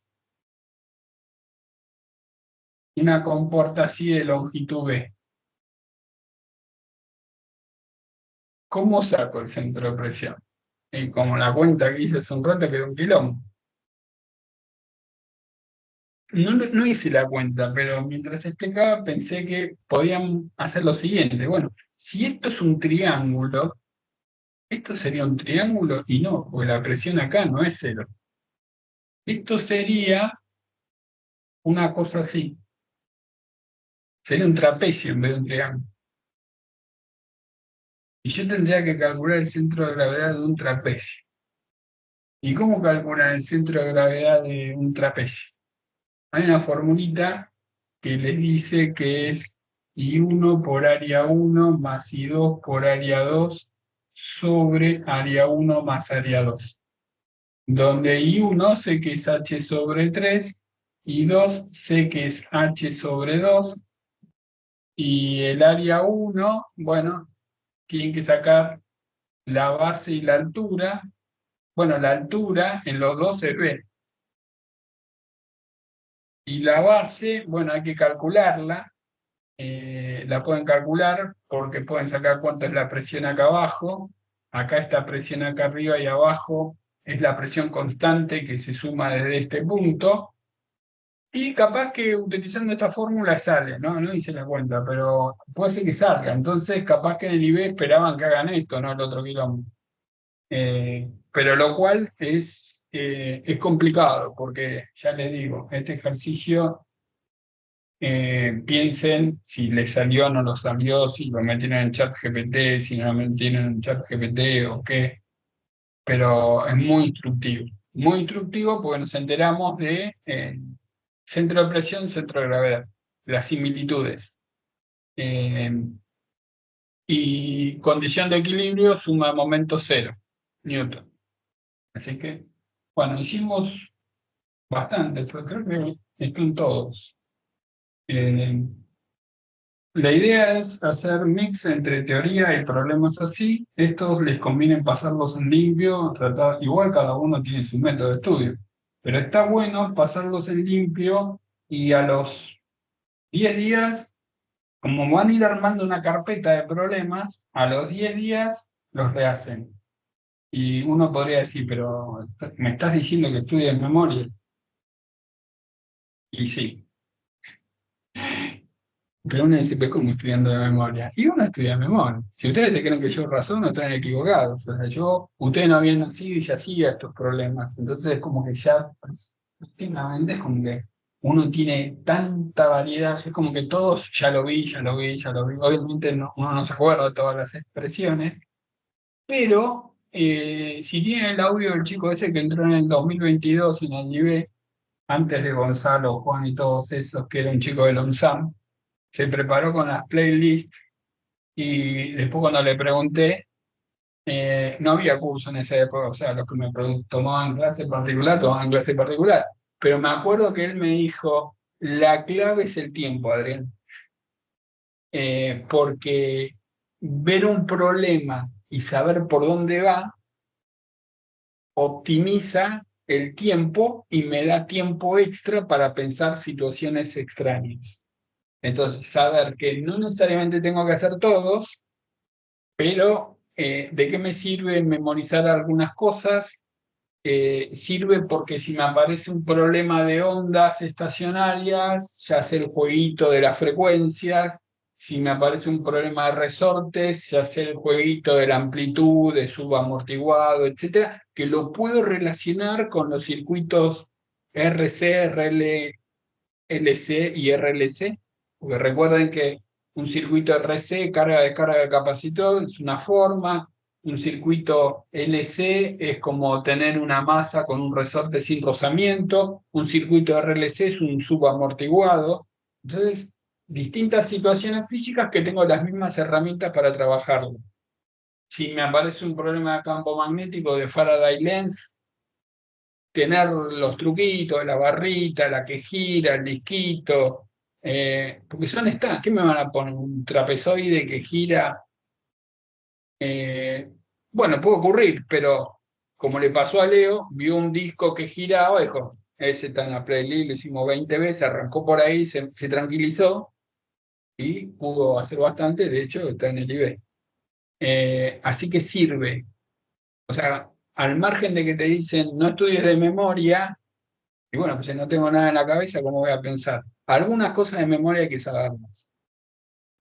una compuerta así de longitud B. ¿Cómo saco el centro de presión? Y como la cuenta que hice hace un rato, que era un quilombo. No hice la cuenta, pero mientras explicaba pensé que podían hacer lo siguiente. Bueno, si esto es un triángulo, esto sería un triángulo y no, porque la presión acá no es cero. Esto sería una cosa así. Sería un trapecio en vez de un triángulo. Y yo tendría que calcular el centro de gravedad de un trapecio. ¿Y cómo calcular el centro de gravedad de un trapecio? Hay una formulita que les dice que es I1 por área 1 más I2 por área 2 sobre área 1 más área 2. Donde I1 sé que es H sobre 3, I2 sé que es H sobre 2, y el área 1, bueno, tienen que sacar la base y la altura. Bueno, la altura en los dos se ve. Y la base, bueno, hay que calcularla. La pueden calcular porque pueden sacar cuánto es la presión acá abajo. Acá esta presión acá arriba y abajo es la presión constante que se suma desde este punto. Y capaz que utilizando esta fórmula sale, ¿no? No hice la cuenta, pero puede ser que salga. Entonces, capaz que en el IB esperaban que hagan esto, no el otro quilombo. Pero lo cual es complicado, porque ya les digo, este ejercicio, piensen si les salió o no lo salió, si lo metieron en ChatGPT, si no lo metieron en ChatGPT o qué, pero es muy instructivo porque nos enteramos de centro de presión, centro de gravedad, las similitudes. Y condición de equilibrio, suma de momento cero, Newton. Así que, bueno, hicimos bastante, pero creo que están todos. La idea es hacer mix entre teoría y problemas así. Estos les conviene pasarlos en limpio, tratar, igual cada uno tiene su método de estudio, pero está bueno pasarlos en limpio y a los 10 días, como van a ir armando una carpeta de problemas, a los 10 días los rehacen. Y uno podría decir, pero me estás diciendo que estudies en memoria. Y sí, pero uno dice, pues como estudiando de memoria. Y uno estudia de memoria. Si ustedes se creen que yo razono, están equivocados. O sea, ustedes no habían nacido y ya hacía estos problemas. Entonces es como que ya, pues, últimamente es como que uno tiene tanta variedad, es como que todos ya lo vi, ya lo vi, ya lo vi. Obviamente uno no se acuerda de todas las expresiones, pero si tienen el audio del chico ese que entró en el 2022 en el IB, antes de Gonzalo, Juan y todos esos, que era un chico del ONSAM, se preparó con las playlists y después cuando le pregunté, no había curso en esa época, o sea, los que tomaban clase particular, tomaban clase particular. Pero me acuerdo que él me dijo, la clave es el tiempo, Adrián. Porque ver un problema y saber por dónde va, optimiza el tiempo y me da tiempo extra para pensar situaciones extrañas. Entonces, saber que no necesariamente tengo que hacer todos, pero ¿de qué me sirve memorizar algunas cosas? Sirve porque si me aparece un problema de ondas estacionarias, ya sé el jueguito de las frecuencias. Si me aparece un problema de resortes, ya sé el jueguito de la amplitud, de subamortiguado, etcétera, que lo puedo relacionar con los circuitos RC, RL, LC y RLC, porque recuerden que un circuito RC, carga de capacitor, es una forma, un circuito LC es como tener una masa con un resorte sin rozamiento, un circuito RLC es un subamortiguado. Entonces, distintas situaciones físicas que tengo las mismas herramientas para trabajarlo. Si me aparece un problema de campo magnético de Faraday-Lenz, tener los truquitos, la barrita, la que gira, el disquito, porque ¿qué me van a poner? ¿Un trapezoide que gira? Eh, bueno, puede ocurrir, pero como le pasó a Leo, vio un disco que giraba, dijo, ese está en la playlist, lo hicimos 20 veces, arrancó por ahí, se tranquilizó y pudo hacer bastante, de hecho está en el IB. Así que sirve. O sea, al margen de que te dicen no estudies de memoria, y bueno, pues si no tengo nada en la cabeza, ¿cómo voy a pensar? Algunas cosas de memoria hay que saberlas.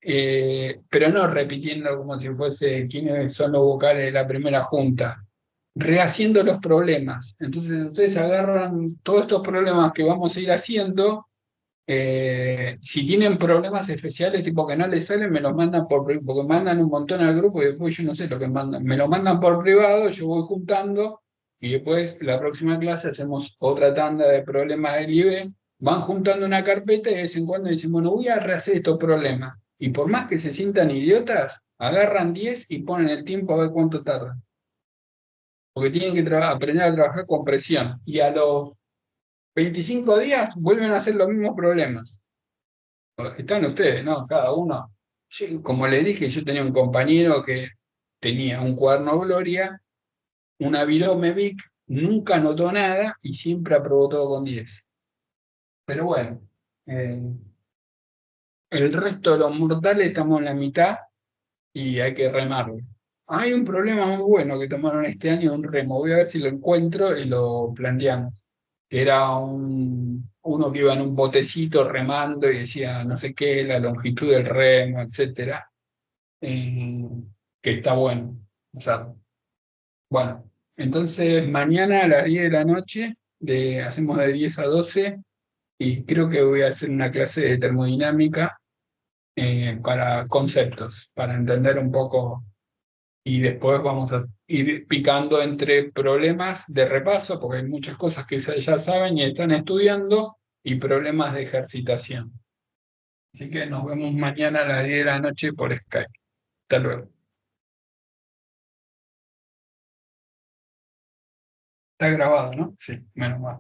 Pero no repitiendo como si fuese quiénes son los vocales de la primera junta. Rehaciendo los problemas. Entonces ustedes agarran todos estos problemas que vamos a ir haciendo. Si tienen problemas especiales, tipo que no les salen, me los mandan porque mandan un montón al grupo y después yo no sé lo que mandan. Me lo mandan por privado, yo voy juntando y después la próxima clase hacemos otra tanda de problemas del IB. Van juntando una carpeta y de vez en cuando dicen, bueno, voy a rehacer estos problemas. Y por más que se sientan idiotas, agarran 10 y ponen el tiempo a ver cuánto tardan. Porque tienen que aprender a trabajar con presión. Y a los 25 días vuelven a hacer los mismos problemas. Están ustedes, ¿no? Cada uno. Como le dije, yo tenía un compañero que tenía un cuaderno Gloria, una Virome Vic, nunca anotó nada y siempre aprobó todo con 10. Pero bueno, eh, el resto de los mortales estamos en la mitad y hay que remarlo. Hay un problema muy bueno que tomaron este año, un remo. Voy a ver si lo encuentro y lo planteamos. Que era uno que iba en un botecito remando y decía no sé qué, la longitud del remo, etcétera. eh, que está bueno. O sea, bueno, entonces mañana a las 10 de la noche hacemos de 10 a 12 y creo que voy a hacer una clase de termodinámica para conceptos, para entender un poco y después vamos a ir picando entre problemas de repaso, porque hay muchas cosas que ya saben y están estudiando, y problemas de ejercitación. Así que nos vemos mañana a las 10 de la noche por Skype. Hasta luego. Está grabado, ¿no? Sí, menos mal.